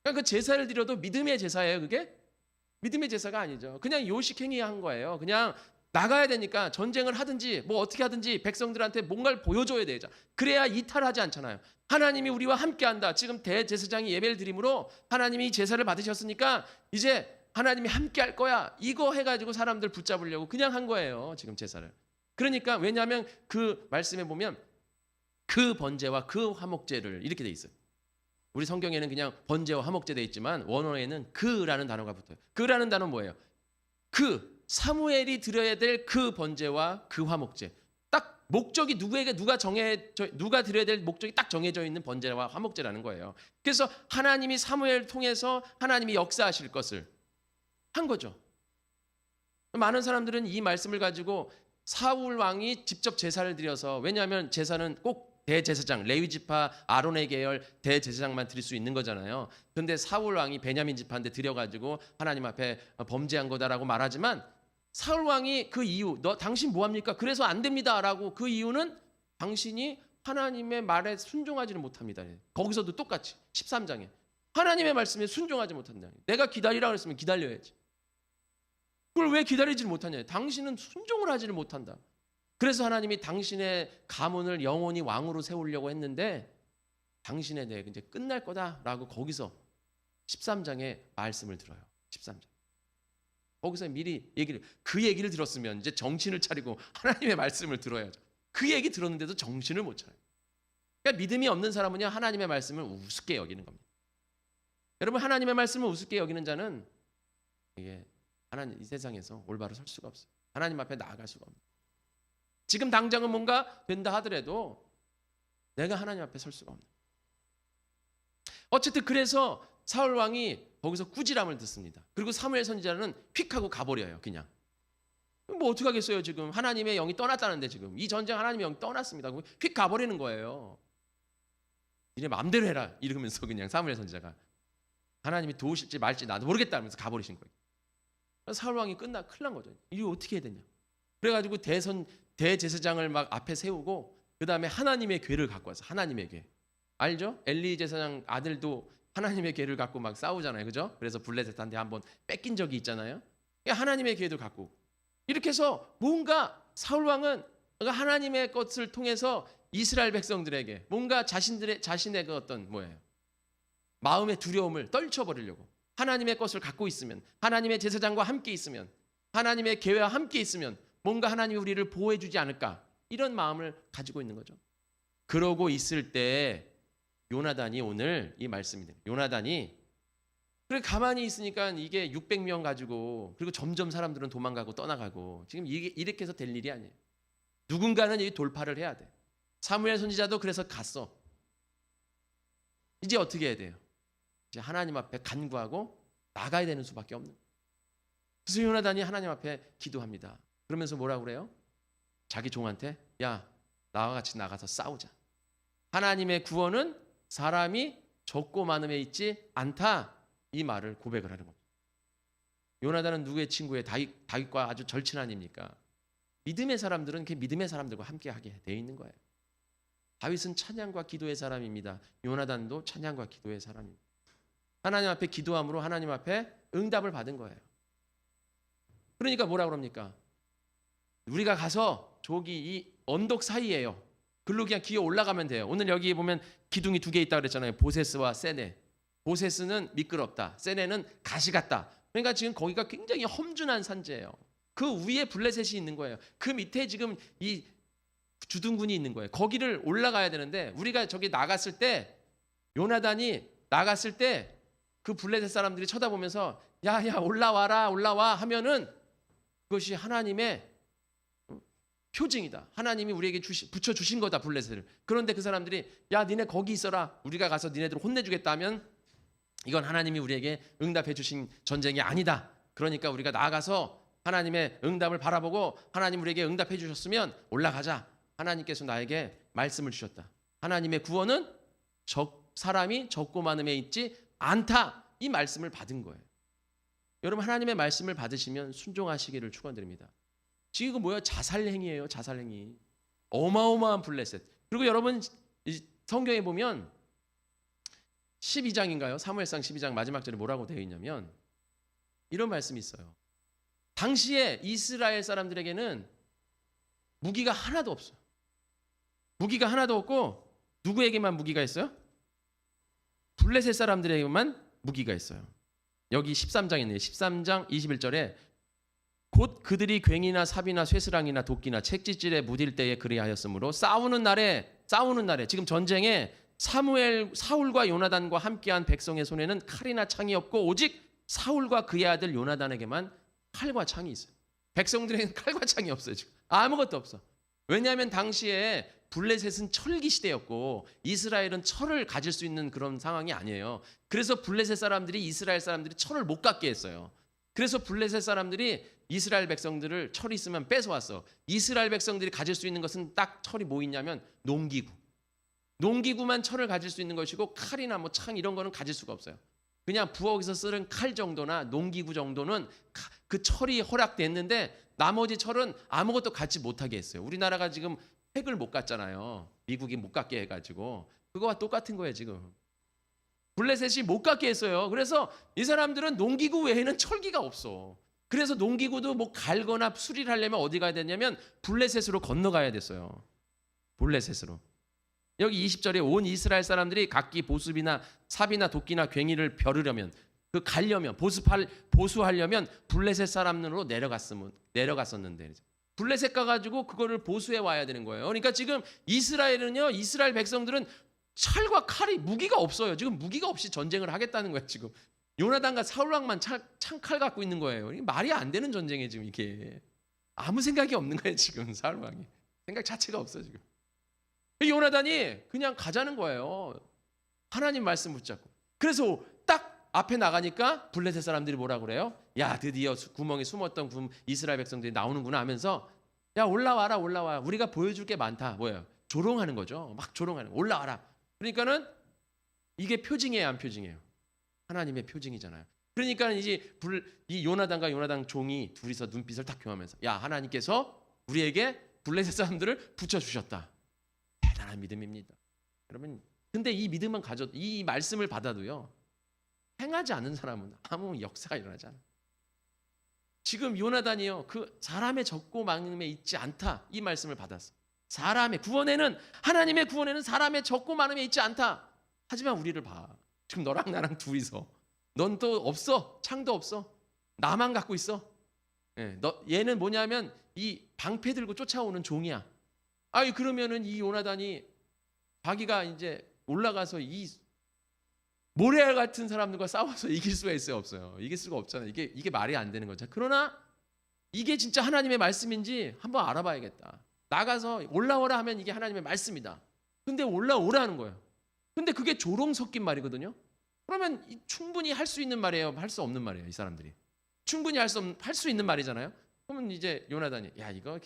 그러니까 그 제사를 드려도 믿음의 제사예요. 그게 믿음의 제사가 아니죠. 그냥 요식행위 한 거예요. 그냥 나가야 되니까 전쟁을 하든지 뭐 어떻게 하든지 백성들한테 뭔가를 보여줘야 되죠. 그래야 이탈하지 않잖아요. 하나님이 우리와 함께한다. 지금 대제사장이 예배를 드림으로 하나님이 제사를 받으셨으니까 이제 하나님이 함께할 거야. 이거 해가지고 사람들 붙잡으려고 그냥 한 거예요. 지금 제사를. 그러니까 왜냐하면 그 말씀에 보면 그 번제와 그 화목제를 이렇게 돼 있어요. 우리 성경에는 그냥 번제와 화목제 돼 있지만 원어에는 그라는 단어가 붙어요. 그라는 단어는 뭐예요? 그 사무엘이 드려야 될 그 번제와 그 화목제. 딱 목적이 누가 드려야 될 목적이 딱 정해져 있는 번제와 화목제라는 거예요. 그래서 하나님이 사무엘을 통해서 하나님이 역사하실 것을 한 거죠. 많은 사람들은 이 말씀을 가지고 사울 왕이 직접 제사를 드려서, 왜냐하면 제사는 꼭 대제사장, 레위 지파, 아론의 계열 대제사장만 드릴 수 있는 거잖아요. 근데 사울 왕이 베냐민 지파한테 드려가지고 하나님 앞에 범죄한 거다라고 말하지만, 사울 왕이 그 이유, 당신 뭐합니까? 그래서 안 됩니다라고, 그 이유는 당신이 하나님의 말에 순종하지는 못합니다. 거기서도 똑같이 13장에 하나님의 말씀에 순종하지 못한다. 내가 기다리라 그랬으면 기다려야지. 그걸 왜 기다리지를 못하냐? 당신은 순종을 하지를 못한다. 그래서 하나님이 당신의 가문을 영원히 왕으로 세우려고 했는데 당신의 내 이제 끝날 거다라고 거기서 13장에 말씀을 들어요. 13장. 거기서 미리 그 얘기를 들었으면 이제 정신을 차리고 하나님의 말씀을 들어야죠. 그 얘기 들었는데도 정신을 못 차려요. 그러니까 믿음이 없는 사람은요, 하나님의 말씀을 우습게 여기는 겁니다. 여러분, 하나님의 말씀을 우습게 여기는 자는 이게 하나님 이 세상에서 올바로 설 수가 없어요. 하나님 앞에 나아갈 수가 없어요. 지금 당장은 뭔가 된다 하더라도 내가 하나님 앞에 설 수가 없는. 어쨌든 그래서 사울 왕이 거기서 꾸지람을 듣습니다. 그리고 사무엘 선지자는 휙 하고 가버려요. 그냥 뭐 어떻게 하겠어요. 지금 하나님의 영이 떠났다는데, 지금 이 전쟁 하나님의 영이 떠났습니다. 휙 가버리는 거예요. 니네 마음대로 해라 이러면서 그냥 사무엘 선지자가 하나님이 도우실지 말지 나도 모르겠다 하면서 가버리신 거예요. 사울 왕이 큰일 난 거죠. 이거 어떻게 해야 되냐. 그래가지고 대제사장을 막 앞에 세우고, 그 다음에 하나님의 궤를 갖고 와서, 하나님의 궤 알죠? 엘리 제사장 아들도 하나님의 궤를 갖고 막 싸우잖아요, 그죠? 그래서 블레셋한테 한번 뺏긴 적이 있잖아요. 하나님의 궤도 갖고 이렇게 해서 뭔가 사울 왕은 하나님의 것을 통해서 이스라엘 백성들에게 뭔가 자신의 그 어떤 마음의 두려움을 떨쳐버리려고, 하나님의 것을 갖고 있으면, 하나님의 제사장과 함께 있으면, 하나님의 계획과 함께 있으면 뭔가 하나님이 우리를 보호해 주지 않을까, 이런 마음을 가지고 있는 거죠. 그러고 있을 때 요나단이, 오늘 이 말씀입니다. 요나단이 그래 가만히 있으니까 이게 600명 가지고, 그리고 점점 사람들은 도망가고 떠나가고, 지금 이게 이렇게 해서 될 일이 아니에요. 누군가는 이 돌파를 해야 돼. 사무엘 선지자도 그래서 갔어. 이제 어떻게 해야 돼요? 이제 하나님 앞에 간구하고 나가야 되는 수밖에 없는. 그래서 요나단이 하나님 앞에 기도합니다. 그러면서 뭐라고 그래요? 자기 종한테, 야, 나와 같이 나가서 싸우자. 하나님의 구원은 사람이 적고 많음에 있지 않다, 이 말을 고백을 하는 겁니다. 요나단은 누구의 친구예요? 다윗과 아주 절친 아닙니까? 믿음의 사람들은 그 믿음의 사람들과 함께 하게 돼 있는 거예요. 다윗은 찬양과 기도의 사람입니다. 요나단도 찬양과 기도의 사람입니다. 하나님 앞에 기도함으로 하나님 앞에 응답을 받은 거예요. 그러니까 뭐라 그럽니까? 우리가 가서 저기 이 언덕 사이에요. 글로 그냥 기어 올라가면 돼요. 오늘 여기 보면 기둥이 2개 있다고 그랬잖아요. 보세스와 세네. 보세스는 미끄럽다, 세네는 가시 같다. 그러니까 지금 거기가 굉장히 험준한 산지예요. 그 위에 블레셋이 있는 거예요. 그 밑에 지금 이 주둔군이 있는 거예요. 거기를 올라가야 되는데, 우리가 저기 나갔을 때, 요나단이 나갔을 때 그 블레셋 사람들이 쳐다보면서 야야 올라와 하면은 그것이 하나님의 표징이다. 하나님이 우리에게 붙여주신 거다, 블레셋을. 그런데 그 사람들이 야 니네 거기 있어라, 우리가 가서 니네들 혼내주겠다 하면 이건 하나님이 우리에게 응답해 주신 전쟁이 아니다. 그러니까 우리가 나아가서 하나님의 응답을 바라보고 하나님 우리에게 응답해 주셨으면 올라가자. 하나님께서 나에게 말씀을 주셨다. 하나님의 구원은 사람이 적고 많음에 있지 않다, 이 말씀을 받은 거예요. 여러분, 하나님의 말씀을 받으시면 순종하시기를 축원드립니다. 지금 이거 뭐야? 자살행위예요. 자살행위. 어마어마한 블레셋. 그리고 여러분 성경에 보면 12장인가요? 사무엘상 12장 마지막 절에 뭐라고 되어 있냐면 이런 말씀이 있어요. 당시에 이스라엘 사람들에게는 무기가 하나도 없어요. 무기가 하나도 없고 누구에게만 무기가 있어요? 블레셋 사람들에게만 무기가 있어요. 여기 13장에 있네요. 13장 21절에 곧 그들이 괭이나 삽이나 쇠스랑이나 도끼나 책짓질에 무딜 때에 그리하였으므로 싸우는 날에 싸우는 날에 지금 전쟁에 사울과 요나단과 함께한 백성의 손에는 칼이나 창이 없고 오직 사울과 그의 아들 요나단에게만 칼과 창이 있어요. 백성들에게는 칼과 창이 없어요. 지금 아무것도 없어. 왜냐하면 당시에 블레셋은 철기 시대였고 이스라엘은 철을 가질 수 있는 그런 상황이 아니에요. 그래서 블레셋 사람들이 이스라엘 사람들이 철을 못 갖게 했어요. 그래서 블레셋 사람들이 이스라엘 백성들을 철이 있으면 뺏어왔어. 이스라엘 백성들이 가질 수 있는 것은 딱 철이 뭐 있냐면 농기구. 농기구만 철을 가질 수 있는 것이고 칼이나 뭐 창 이런 거는 가질 수가 없어요. 그냥 부엌에서 쓰는 칼 정도나 농기구 정도는 그 철이 허락됐는데 나머지 철은 아무것도 갖지 못하게 했어요. 우리나라가 지금 핵을 못 갖잖아요. 미국이 못 갖게 해가지고 그거와 똑같은 거예요 지금. 블레셋이 못 갖게 했어요. 그래서 이 사람들은 농기구 외에는 철기가 없어. 그래서 농기구도 뭐 갈거나 수리를 하려면 어디 가야 되냐면 블레셋으로 건너가야 됐어요. 블레셋으로. 여기 20절에 온 이스라엘 사람들이 각기 보습이나 삽이나 도끼나 괭이를 벼르려면 그 가려면 보수하려면 블레셋 사람으로 내려갔었는데 블레셋 가가지고 그거를 보수해 와야 되는 거예요. 그러니까 지금 이스라엘은요, 이스라엘 백성들은 칼과 칼이 무기가 없어요. 지금 무기가 없이 전쟁을 하겠다는 거예요. 지금 요나단과 사울왕만 창칼 갖고 있는 거예요. 이게 말이 안 되는 전쟁에 지금 이게 아무 생각이 없는 거예요. 지금 사울왕이 생각 자체가 없어 지금. 요나단이 그냥 가자는 거예요. 하나님 말씀 붙잡고. 그래서 딱 앞에 나가니까 블레셋 사람들이 뭐라 그래요? 야, 드디어 구멍에 숨었던 이스라엘 백성들이 나오는구나 하면서 야, 올라와라. 우리가 보여줄 게 많다. 뭐예요? 조롱하는 거죠. 막 조롱하는 거. 올라와라. 그러니까는 이게 표징이에요, 안 표징이에요? 하나님의 표징이잖아요. 그러니까 이제 이 요나단과 요나단 종이 둘이서 눈빛을 딱 교환하면서 야, 하나님께서 우리에게 블레셋 사람들을 붙여주셨다. 대단한 믿음입니다. 여러분, 근데 이 믿음만 이 말씀을 받아도요, 행하지 않는 사람은 아무 역사가 일어나지 않아요. 지금 요나단이요, 그 사람의 적고 많음에 있지 않다. 이 말씀을 받았어. 하나님의 구원에는 사람의 적고 많음에 있지 않다. 하지만 우리를 봐. 지금 너랑 나랑 둘이서 넌 또 없어. 창도 없어. 나만 갖고 있어. 얘는 뭐냐면 이 방패 들고 쫓아오는 종이야. 아니 그러면은 이 요나단이 자기가 이제 올라가서 이 모래알 같은 사람들과 싸워서 이길 수가 있어요, 없어요? 이길 수가 없잖아요. 이게 말이 안 되는 거죠. 그러나 이게 진짜 하나님의 말씀인지 한번 알아봐야겠다. 나가서 올라오라 하면 이게 하나님의 말씀이다. 근데 올라오라는 거예요. 근데 그게 조롱 섞인 말이거든요. 그러면 충분히 할 수 있는 말이에요, 할 수 없는 말이에요, 이 사람들이. 충분히 할 수 있는 말이잖아요. 그러면 이제 요나단이 야, 이거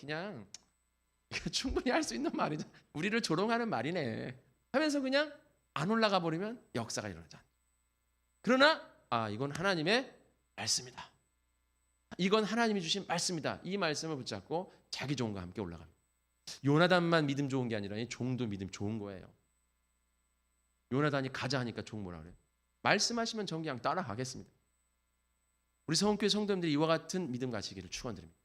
충분히 할 수 있는 말이죠. 우리를 조롱하는 말이네 하면서 그냥 안 올라가 버리면 역사가 일어나지 않아요. 그러나 이건 하나님의 말씀이다. 이건 하나님이 주신 말씀이다. 이 말씀을 붙잡고 자기 종과 함께 올라갑니다. 요나단만 믿음 좋은 게 아니라 이 종도 믿음 좋은 거예요. 요나단이 가자 하니까 종 뭐라 그래요? 말씀하시면 전 그냥 따라가겠습니다. 우리 성원교회 성도님들이 이와 같은 믿음 가지기를 축원드립니다.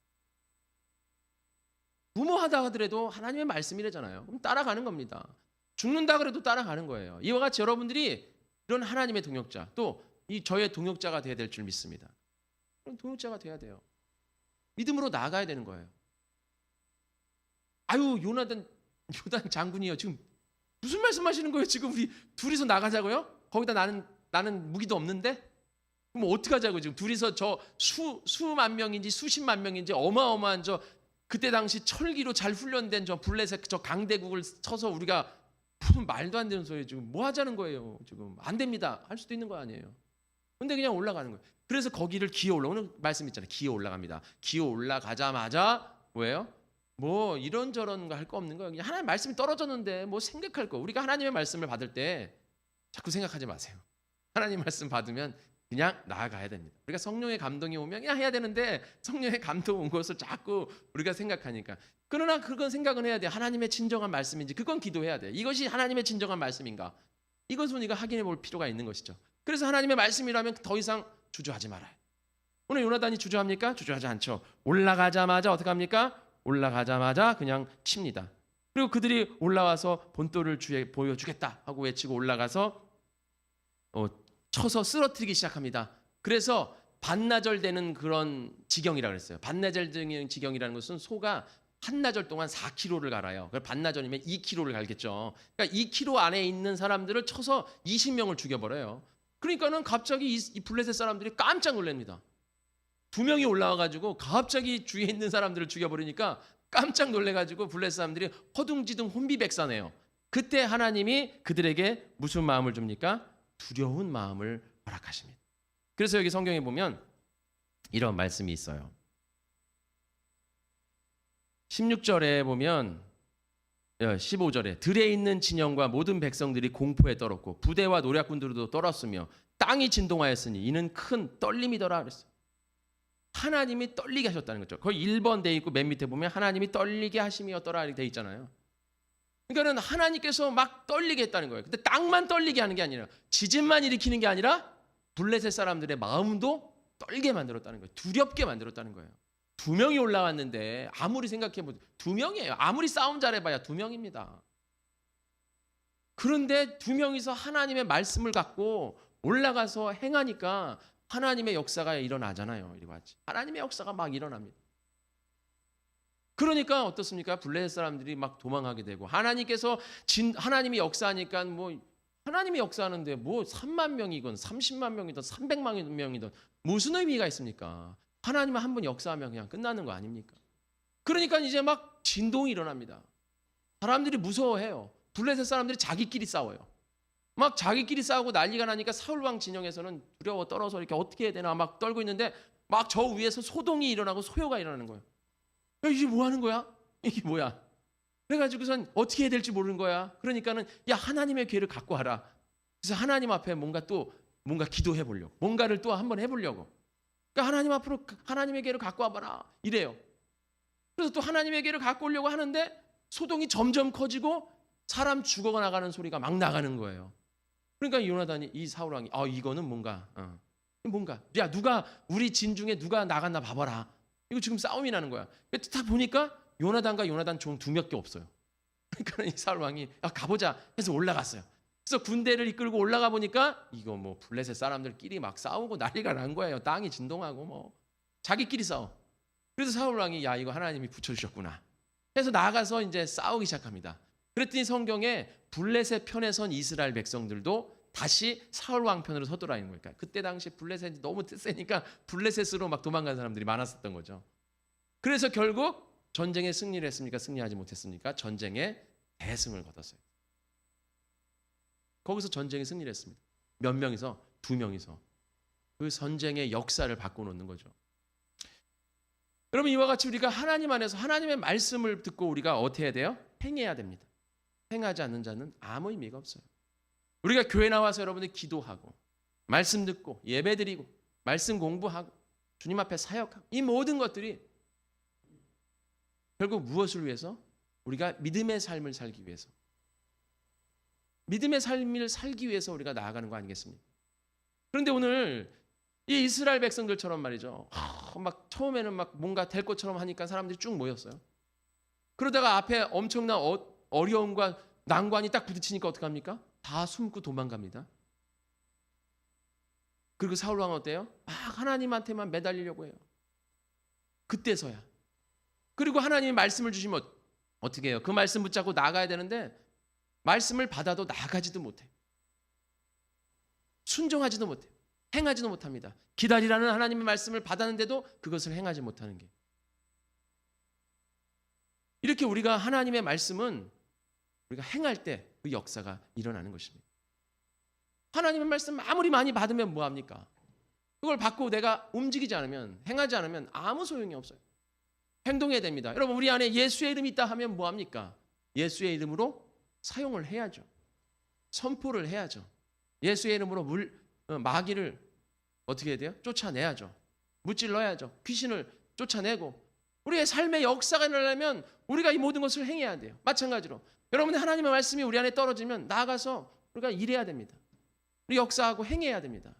부모하다 하더라도 하나님의 말씀이래잖아요. 그럼 따라가는 겁니다. 죽는다 그래도 따라가는 거예요. 이와 같이 여러분들이 이런 하나님의 동역자, 또 이 저의 동역자가 돼야 될 줄 믿습니다. 그런 동역자가 돼야 돼요. 믿음으로 나아가야 되는 거예요. 요나단 장군이요. 지금 무슨 말씀하시는 거예요? 지금 우리 둘이서 나가자고요? 거기다 나는 무기도 없는데? 그럼 어떻게 하자고 지금 둘이서 저 수만 명인지 수십만 명인지 어마어마한 그때 당시 철기로 잘 훈련된 블레셋 강대국을 쳐서 우리가 무슨 말도 안 되는 소리 지금 뭐 하자는 거예요? 지금 안 됩니다. 할 수도 있는 거 아니에요. 근데 그냥 올라가는 거예요. 그래서 거기를 기어 올라오는 말씀 있잖아요. 기어 올라갑니다. 기어 올라가자마자 뭐예요? 뭐 이런저런 거 할 거 없는 거예요. 그냥 하나님 말씀이 떨어졌는데 뭐 생각할 거. 우리가 하나님의 말씀을 받을 때 자꾸 생각하지 마세요. 하나님 말씀 받으면 그냥 나아가야 됩니다. 우리가 성령의 감동이 오면 그냥 해야 되는데 성령의 감동 온 것을 자꾸 우리가 생각하니까. 그러나 그건 생각은 해야 돼요. 하나님의 진정한 말씀인지 그건 기도해야 돼요. 이것이 하나님의 진정한 말씀인가? 이것은 우리가 확인해 볼 필요가 있는 것이죠. 그래서 하나님의 말씀이라면 더 이상 주저하지 말아요. 오늘 요나단이 주저합니까? 주저하지 않죠. 올라가자마자 어떻게 합니까? 올라가자마자 그냥 칩니다. 그리고 그들이 올라와서 본토를 주에 보여주겠다 하고 외치고 올라가서 쳐서 쓰러뜨리기 시작합니다. 그래서 반나절 되는 그런 지경이라고 그랬어요. 반나절 되는 지경이라는 것은 소가 한나절 동안 4km를 갈아요. 그럼 반나절이면 2km를 갈겠죠. 그러니까 2km 안에 있는 사람들을 쳐서 20명을 죽여버려요. 그러니까는 갑자기 이 블레셋 사람들이 깜짝 놀랍니다. 2명이 올라와가지고 갑자기 주위에 있는 사람들을 죽여버리니까 깜짝 놀래가지고 블레셋 사람들이 허둥지둥 혼비백산해요. 그때 하나님이 그들에게 무슨 마음을 줍니까? 두려운 마음을 허락하십니다. 그래서 여기 성경에 보면 이런 말씀이 있어요. 16절에 보면 15절에 들에 있는 진영과 모든 백성들이 공포에 떨었고 부대와 노략군들도 떨었으며 땅이 진동하였으니 이는 큰 떨림이더라 그랬어요. 하나님이 떨리게 하셨다는 거죠. 거의 1번 돼 있고 맨 밑에 보면 하나님이 떨리게 하심이었더라 이렇게 돼 있잖아요. 그러니까는 하나님께서 막 떨리게 했다는 거예요. 근데 땅만 떨리게 하는 게 아니라 지진만 일으키는 게 아니라 블레셋 사람들의 마음도 떨게 만들었다는 거예요. 두렵게 만들었다는 거예요. 2명이 올라왔는데 아무리 생각해보면 2명이에요. 아무리 싸움 잘해봐야 2명입니다. 그런데 2명이서 하나님의 말씀을 갖고 올라가서 행하니까 하나님의 역사가 일어나잖아요. 이리 왔지. 하나님의 역사가 막 일어납니다. 그러니까 어떻습니까? 블레셋 사람들이 막 도망하게 되고 하나님께서 하나님이 역사하니까 뭐 하나님이 역사하는데 뭐 3만 명이건 30만 명이든 300만 명이든 무슨 의미가 있습니까? 하나님은 한 번 역사하면 그냥 끝나는 거 아닙니까? 그러니까 이제 막 진동이 일어납니다. 사람들이 무서워해요. 블레셋 사람들이 자기끼리 싸워요. 막 자기끼리 싸우고 난리가 나니까 사울왕 진영에서는 두려워 떨어서 이렇게 어떻게 해야 되나 막 떨고 있는데 막 저 위에서 소동이 일어나고 소요가 일어나는 거예요. 야, 이게 뭐 하는 거야? 이게 뭐야? 그래가지고선 어떻게 해야 될지 모르는 거야. 그러니까는 야 하나님의 기회를 갖고 와라. 그래서 하나님 앞에 뭔가 기도해 보려고, 뭔가를 또 한번 해보려고. 그러니까 하나님 앞으로 하나님의 기회를 갖고 와봐라 이래요. 그래서 또 하나님의 기회를 갖고 오려고 하는데 소동이 점점 커지고 사람 죽어 나가는 소리가 막 나가는 거예요. 그러니까 요나단이 이 사울 왕이 이거는 뭔가 야 누가 우리 진 중에 누가 나갔나 봐봐라. 이거 지금 싸움이 나는 거야. 다 보니까 요나단과 요나단 종 2명밖에 없어요. 그러니까 이 사울 왕이 가보자 해서 올라갔어요. 그래서 군대를 이끌고 올라가 보니까 이거 뭐 블레셋 사람들끼리 막 싸우고 난리가 난 거예요. 땅이 진동하고 뭐 자기끼리 싸워. 그래서 사울 왕이 야 이거 하나님이 붙여주셨구나 해서 나가서 이제 싸우기 시작합니다. 그랬더니 성경에 블레셋 편에 선 이스라엘 백성들도 다시 사울 왕 편으로 서더라는 거니까 그때 당시 블레셋이 너무 세니까 블레셋으로 막 도망간 사람들이 많았었던 거죠. 그래서 결국 전쟁에 승리를 했습니까? 승리하지 못했습니까? 전쟁에 대승을 거뒀어요. 거기서 전쟁에 승리를 했습니다. 몇 명이서? 2명이서 그 전쟁의 역사를 바꿔놓는 거죠. 여러분 이와 같이 우리가 하나님 안에서 하나님의 말씀을 듣고 우리가 어떻게 해야 돼요? 행해야 됩니다. 행하지 않는 자는 아무 의미가 없어요. 우리가 교회 나와서 여러분들 기도하고 말씀 듣고 예배드리고 말씀 공부하고 주님 앞에 사역하고 이 모든 것들이 결국 무엇을 위해서? 우리가 믿음의 삶을 살기 위해서, 믿음의 삶을 살기 위해서 우리가 나아가는 거 아니겠습니까? 그런데 오늘 이 이스라엘 백성들처럼 말이죠. 막 처음에는 막 뭔가 될 것처럼 하니까 사람들이 쭉 모였어요. 그러다가 앞에 엄청난 어려움과 난관이 딱 부딪히니까 어떡합니까? 다 숨고 도망갑니다. 그리고 사울 왕은 어때요? 막 하나님한테만 매달리려고 해요. 그때서야. 그리고 하나님이 말씀을 주시면 어떻게 해요? 그 말씀 붙잡고 나가야 되는데 말씀을 받아도 나가지도 못해요. 순종하지도 못해요. 행하지도 못합니다. 기다리라는 하나님의 말씀을 받았는데도 그것을 행하지 못하는 게. 이렇게 우리가 하나님의 말씀은 우리가 행할 때 그 역사가 일어나는 것입니다. 하나님의 말씀 아무리 많이 받으면 뭐합니까? 그걸 받고 내가 움직이지 않으면, 행하지 않으면 아무 소용이 없어요. 행동해야 됩니다. 여러분 우리 안에 예수의 이름이 있다 하면 뭐합니까? 예수의 이름으로 사용을 해야죠. 선포를 해야죠. 예수의 이름으로 마귀를 어떻게 해야 돼요? 쫓아내야죠. 무찔러야죠. 귀신을 쫓아내고 우리의 삶의 역사가 일어나려면 우리가 이 모든 것을 행해야 돼요. 마찬가지로 여러분의 하나님의 말씀이 우리 안에 떨어지면 나가서 우리가 일해야 됩니다. 우리 역사하고 행해야 됩니다.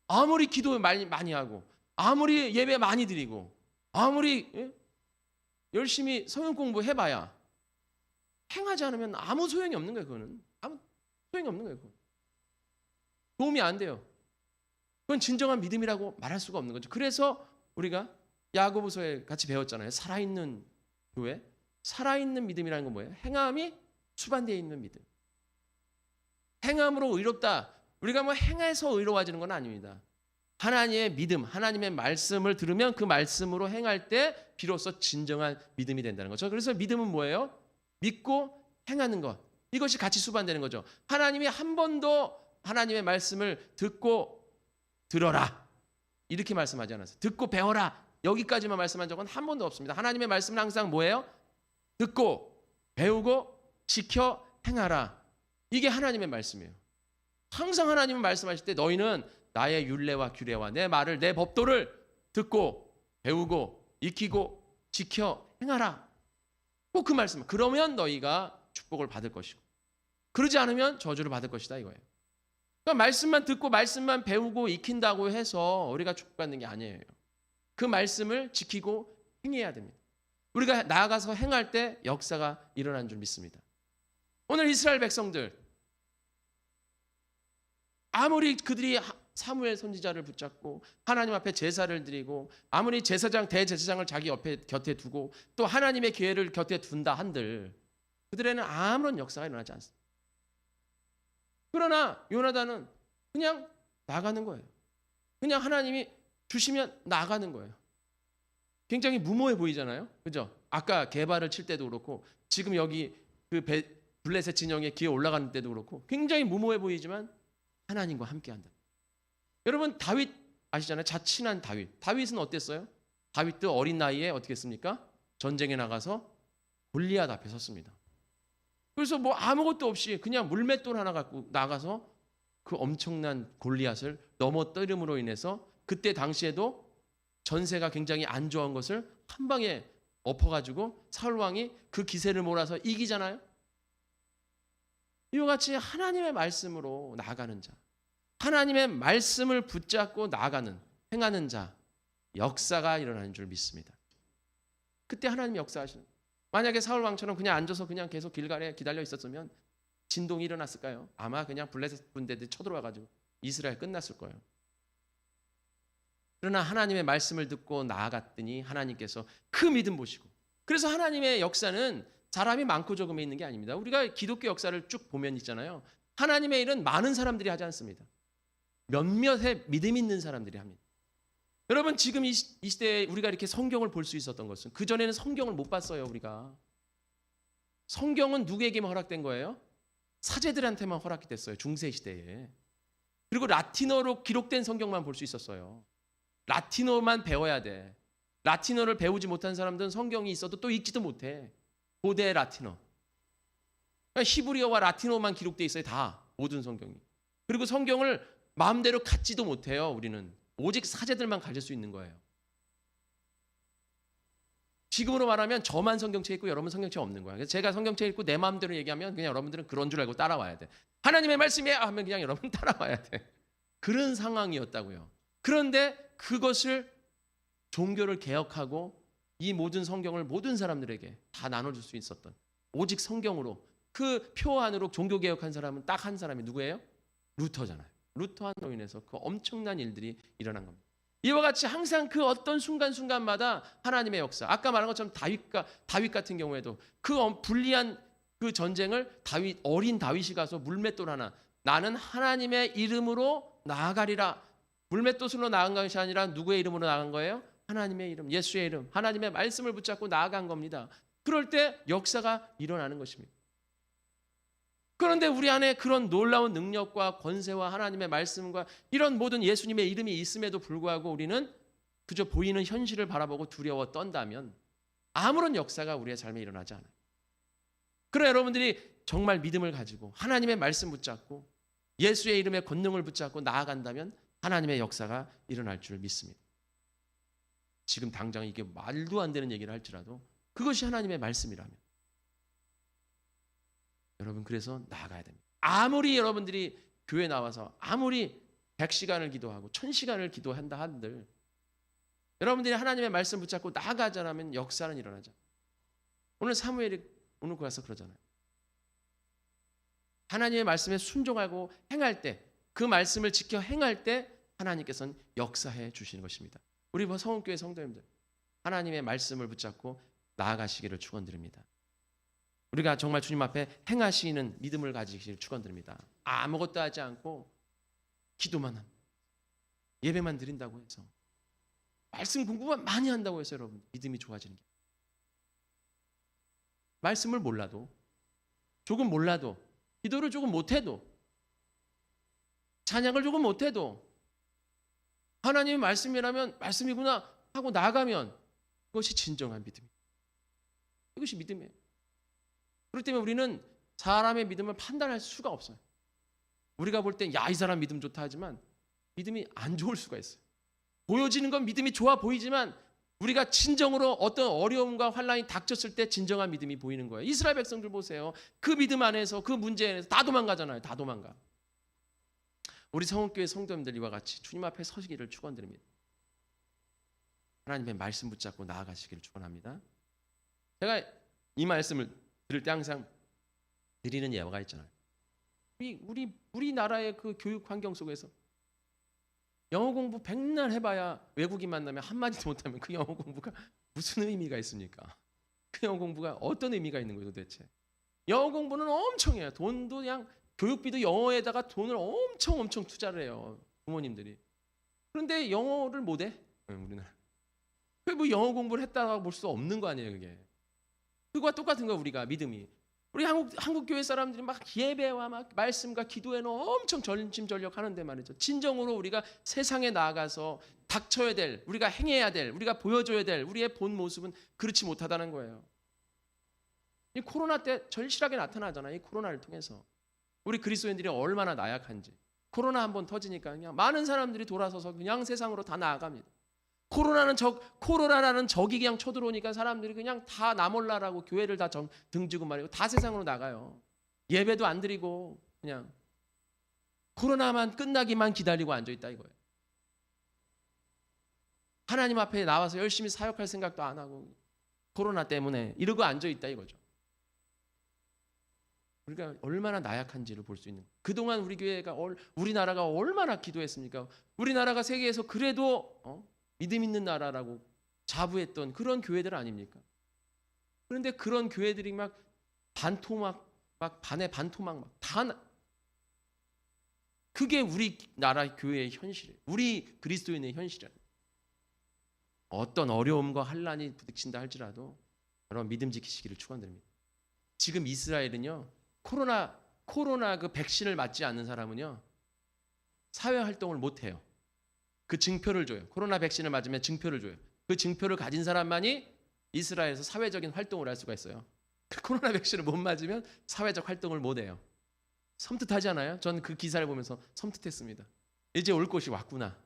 아무리 기도 많이 하고 아무리 예배 많이 드리고 아무리 열심히 성경 공부해봐야 행하지 않으면 아무 소용이 없는 거예요. 그거는 아무 소용이 없는 거예요. 그건. 도움이 안 돼요. 그건 진정한 믿음이라고 말할 수가 없는 거죠. 그래서 우리가 야고보서에 같이 배웠잖아요. 살아있는 교회? 살아있는 믿음이라는 건 뭐예요? 행함이 수반되어 있는 믿음. 행함으로 의롭다. 우리가 뭐 행해서 의로워지는 건 아닙니다. 하나님의 믿음, 하나님의 말씀을 들으면 그 말씀으로 행할 때 비로소 진정한 믿음이 된다는 거죠. 그래서 믿음은 뭐예요? 믿고 행하는 것. 이것이 같이 수반되는 거죠. 하나님이 한 번도 하나님의 말씀을 듣고 들어라. 이렇게 말씀하지 않았어요. 듣고 배워라. 여기까지만 말씀한 적은 한 번도 없습니다. 하나님의 말씀은 항상 뭐예요? 듣고 배우고 지켜 행하라. 이게 하나님의 말씀이에요. 항상 하나님은 말씀하실 때 너희는 나의 율례와 규례와 내 말을 내 법도를 듣고 배우고 익히고 지켜 행하라. 꼭 그 말씀. 그러면 너희가 축복을 받을 것이고 그러지 않으면 저주를 받을 것이다 이거예요. 그러니까 말씀만 듣고 말씀만 배우고 익힌다고 해서 우리가 축복받는 게 아니에요. 그 말씀을 지키고 행해야 됩니다. 우리가 나아가서 행할 때 역사가 일어나는 줄 믿습니다. 오늘 이스라엘 백성들 아무리 그들이 사무엘 선지자를 붙잡고 하나님 앞에 제사를 드리고 아무리 제사장 대제사장을 자기 옆에 곁에 두고 또 하나님의 계회를 곁에 둔다 한들 그들에는 아무런 역사가 일어나지 않습니다. 그러나 요나단은 그냥 나가는 거예요. 그냥 하나님이 주시면 나가는 거예요. 굉장히 무모해 보이잖아요. 그죠? 아까 게바를 칠 때도 그렇고 지금 여기 그 블레셋 진영에 기어 올라가는 때도 그렇고 굉장히 무모해 보이지만 하나님과 함께한다. 여러분 다윗 아시잖아요. 자친한 다윗. 다윗은 어땠어요? 다윗도 어린 나이에 어떻게 했습니까? 전쟁에 나가서 골리앗 앞에 섰습니다. 그래서 뭐 아무것도 없이 그냥 물맷돌 하나 갖고 나가서 그 엄청난 골리앗을 넘어뜨림으로 인해서 그때 당시에도 전세가 굉장히 안 좋은 것을 한 방에 엎어가지고 사울 왕이 그 기세를 몰아서 이기잖아요. 이와 같이 하나님의 말씀으로 나아가는 자, 하나님의 말씀을 붙잡고 나아가는 행하는 자, 역사가 일어나는 줄 믿습니다. 그때 하나님이 역사하시는. 만약에 사울 왕처럼 그냥 앉아서 그냥 계속 길갈에 기다려 있었으면 진동이 일어났을까요? 아마 그냥 블레셋 군대들이 쳐들어와가지고 이스라엘 끝났을 거예요. 그러나 하나님의 말씀을 듣고 나아갔더니 하나님께서 그 믿음 보시고, 그래서 하나님의 역사는 사람이 많고 적음에 있는 게 아닙니다. 우리가 기독교 역사를 쭉 보면 있잖아요. 하나님의 일은 많은 사람들이 하지 않습니다. 몇몇의 믿음 있는 사람들이 합니다. 여러분 지금 이 시대에 우리가 이렇게 성경을 볼 수 있었던 것은 그전에는 성경을 못 봤어요. 우리가 성경은 누구에게만 허락된 거예요? 사제들한테만 허락이 됐어요. 중세 시대에. 그리고 라틴어로 기록된 성경만 볼 수 있었어요. 라틴어만 배워야 돼. 라틴어를 배우지 못한 사람들은 성경이 있어도 또 읽지도 못해. 고대 라틴어. 그러니까 히브리어와 라틴어만 기록돼 있어요. 다 모든 성경이. 그리고 성경을 마음대로 갖지도 못해요. 우리는 오직 사제들만 가질 수 있는 거예요. 지금으로 말하면 저만 성경책 읽고 여러분 성경책 없는 거예요. 그래서 제가 성경책 읽고 내 마음대로 얘기하면 그냥 여러분들은 그런 줄 알고 따라와야 돼. 하나님의 말씀이에요 하면 그냥 여러분 따라와야 돼. 그런 상황이었다고요. 그런데 그것을 종교를 개혁하고 이 모든 성경을 모든 사람들에게 다 나눠줄 수 있었던 오직 성경으로 그 표 안으로 종교 개혁한 사람은 딱 한 사람이 누구예요? 루터잖아요. 루터로 인해서 그 엄청난 일들이 일어난 겁니다. 이와 같이 항상 그 어떤 순간순간마다 하나님의 역사. 아까 말한 것처럼 다윗 같은 경우에도 그 불리한 그 전쟁을 어린 다윗이 가서 물맷돌 하나 나는 하나님의 이름으로 나아가리라. 물맷돌로 나아간 것이 아니라 누구의 이름으로 나아간 거예요? 하나님의 이름, 예수의 이름, 하나님의 말씀을 붙잡고 나아간 겁니다. 그럴 때 역사가 일어나는 것입니다. 그런데 우리 안에 그런 놀라운 능력과 권세와 하나님의 말씀과 이런 모든 예수님의 이름이 있음에도 불구하고 우리는 그저 보이는 현실을 바라보고 두려워 떤다면 아무런 역사가 우리의 삶에 일어나지 않아요. 그러나 여러분들이 정말 믿음을 가지고 하나님의 말씀 붙잡고 예수의 이름의 권능을 붙잡고 나아간다면 하나님의 역사가 일어날 줄 믿습니다. 지금 당장 이게 말도 안 되는 얘기를 할지라도 그것이 하나님의 말씀이라면 여러분 그래서 나아가야 됩니다. 아무리 여러분들이 교회 나와서 아무리 100시간을 기도하고 1000시간을 기도한다 한들 여러분들이 하나님의 말씀 붙잡고 나아가자면 역사는 일어나죠. 오늘 사무엘이 오늘 가서 그러잖아요. 하나님의 말씀에 순종하고 행할 때 그 말씀을 지켜 행할 때 하나님께서는 역사해 주시는 것입니다. 우리 성원교회 성도님들 하나님의 말씀을 붙잡고 나아가시기를 축원드립니다. 우리가 정말 주님 앞에 행하시는 믿음을 가지시기를 축원드립니다. 아무것도 하지 않고 기도만 합니다. 예배만 드린다고 해서, 말씀 공부만 많이 한다고 해서 여러분 믿음이 좋아지는 게, 말씀을 몰라도, 조금 몰라도, 기도를 조금 못해도, 찬양을 조금 못해도 하나님의 말씀이라면 말씀이구나 하고 나가면 그것이 진정한 믿음이에요. 이것이 믿음이에요. 그렇기 때문에 우리는 사람의 믿음을 판단할 수가 없어요. 우리가 볼 땐 야, 이 사람 믿음 좋다 하지만 믿음이 안 좋을 수가 있어요. 보여지는 건 믿음이 좋아 보이지만 우리가 진정으로 어떤 어려움과 환난이 닥쳤을 때 진정한 믿음이 보이는 거예요. 이스라엘 백성들 보세요. 그 믿음 안에서, 그 문제 안에서 다 도망가잖아요. 다 도망가. 우리 성원교회 성도님들 이와 같이 주님 앞에 서시기를 축원드립니다. 하나님의 말씀 붙잡고 나아가시기를 축원합니다. 제가 이 말씀을 들을 때 항상 드리는 예화가 있잖아요. 우리나라의 그 교육 환경 속에서 영어 공부 백날 해봐야 외국인 만나면 한마디도 못하면 그 영어 공부가 무슨 의미가 있습니까? 그 영어 공부가 어떤 의미가 있는 거예요 도대체? 영어 공부는 엄청 해요. 돈도 그냥 교육비도 영어에다가 돈을 엄청 투자를 해요. 부모님들이. 그런데 영어를 못해? 우리나라. 그게 뭐 영어 공부를 했다고 볼 수 없는 거 아니에요 그게. 그거와 똑같은 거 우리가 믿음이. 우리 한국 교회 사람들이 막 예배와 막 말씀과 기도에는 엄청 전심전력 하는데 말이죠. 진정으로 우리가 세상에 나아가서 닥쳐야 될, 우리가 행해야 될, 우리가 보여줘야 될 우리의 본 모습은 그렇지 못하다는 거예요. 이 코로나 때 절실하게 나타나잖아요. 이 코로나를 통해서 우리 그리스도인들이 얼마나 나약한지. 코로나 한번 터지니까 그냥 많은 사람들이 돌아서서 그냥 세상으로 다 나아갑니다. 코로나라는 적이 그냥 쳐들어오니까 사람들이 그냥 다 나 몰라라고 교회를 다 등지고 말이고 다 세상으로 나가요. 예배도 안 드리고 그냥 코로나만 끝나기만 기다리고 앉아있다 이거예요. 하나님 앞에 나와서 열심히 사역할 생각도 안 하고 코로나 때문에 이러고 앉아있다 이거죠. 우리가 얼마나 나약한지를 볼 수 있는. 그동안 우리 교회가, 우리나라가 얼마나 기도했습니까? 우리나라가 세계에서 그래도 믿음 있는 나라라고 자부했던 그런 교회들 아닙니까? 그런데 그런 교회들이 막 반토막, 막 반에 반토막 막 다, 그게 우리나라 교회의 현실이에요. 우리 그리스도인의 현실이에요. 어떤 어려움과 환난이 부딪힌다 할지라도 여러분 믿음 지키시기를 축원드립니다. 지금 이스라엘은요, 코로나 그 백신을 맞지 않는 사람은요 사회 활동을 못 해요. 그 증표를 줘요. 코로나 백신을 맞으면 증표를 줘요. 그 증표를 가진 사람만이 이스라엘에서 사회적인 활동을 할 수가 있어요. 그 코로나 백신을 못 맞으면 사회적 활동을 못 해요. 섬뜩하지 않아요? 전 그 기사를 보면서 섬뜩했습니다. 이제 올 곳이 왔구나.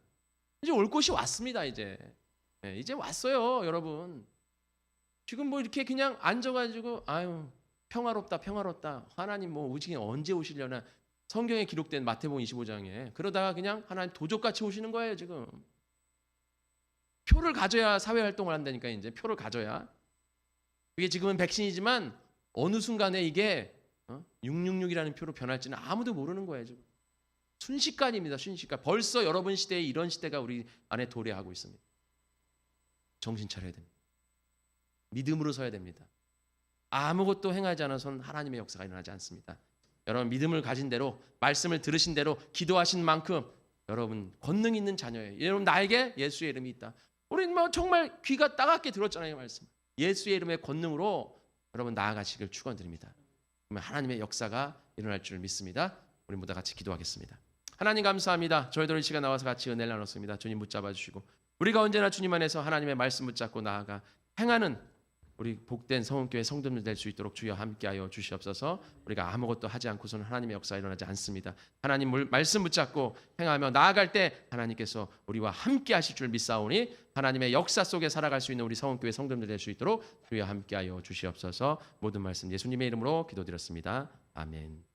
이제 올 곳이 왔습니다. 이제 왔어요, 여러분. 지금 뭐 이렇게 그냥 앉아가지고 아유 평화롭다. 하나님 뭐 오시긴 언제 오시려나. 성경에 기록된 마태복음 25장에 그러다가 그냥 하나님 도적같이 오시는 거예요 지금. 표를 가져야 사회활동을 한다니까. 이제 표를 가져야. 이게 지금은 백신이지만 어느 순간에 이게 666이라는 표로 변할지는 아무도 모르는 거예요 지금. 순식간입니다. 순식간. 벌써 여러분 시대에 이런 시대가 우리 안에 도래하고 있습니다. 정신 차려야 됩니다. 믿음으로 서야 됩니다. 아무것도 행하지 않아서는 하나님의 역사가 일어나지 않습니다. 여러분 믿음을 가진 대로, 말씀을 들으신 대로 기도하신 만큼 여러분 권능 있는 자녀예요. 여러분 나에게 예수의 이름이 있다. 우리 뭐 정말 귀가 따갑게 들었잖아요 말씀. 예수의 이름의 권능으로 여러분 나아가시길 축원드립니다. 그러면 하나님의 역사가 일어날 줄 믿습니다. 우리 모두 같이 기도하겠습니다. 하나님 감사합니다. 저희들 이 시간 나와서 같이 은혜를 나눴습니다. 주님 붙잡아 주시고 우리가 언제나 주님 안에서 하나님의 말씀 붙잡고 나아가 행하는 우리 복된 성원교회 성도들 될 수 있도록 주여 함께하여 주시옵소서. 우리가 아무것도 하지 않고서는 하나님의 역사가 일어나지 않습니다. 하나님 말씀 붙잡고 행하며 나아갈 때 하나님께서 우리와 함께하실 줄 믿사오니 하나님의 역사 속에 살아갈 수 있는 우리 성원교회 성도들 될 수 있도록 주여 함께하여 주시옵소서. 모든 말씀 예수님의 이름으로 기도드렸습니다. 아멘.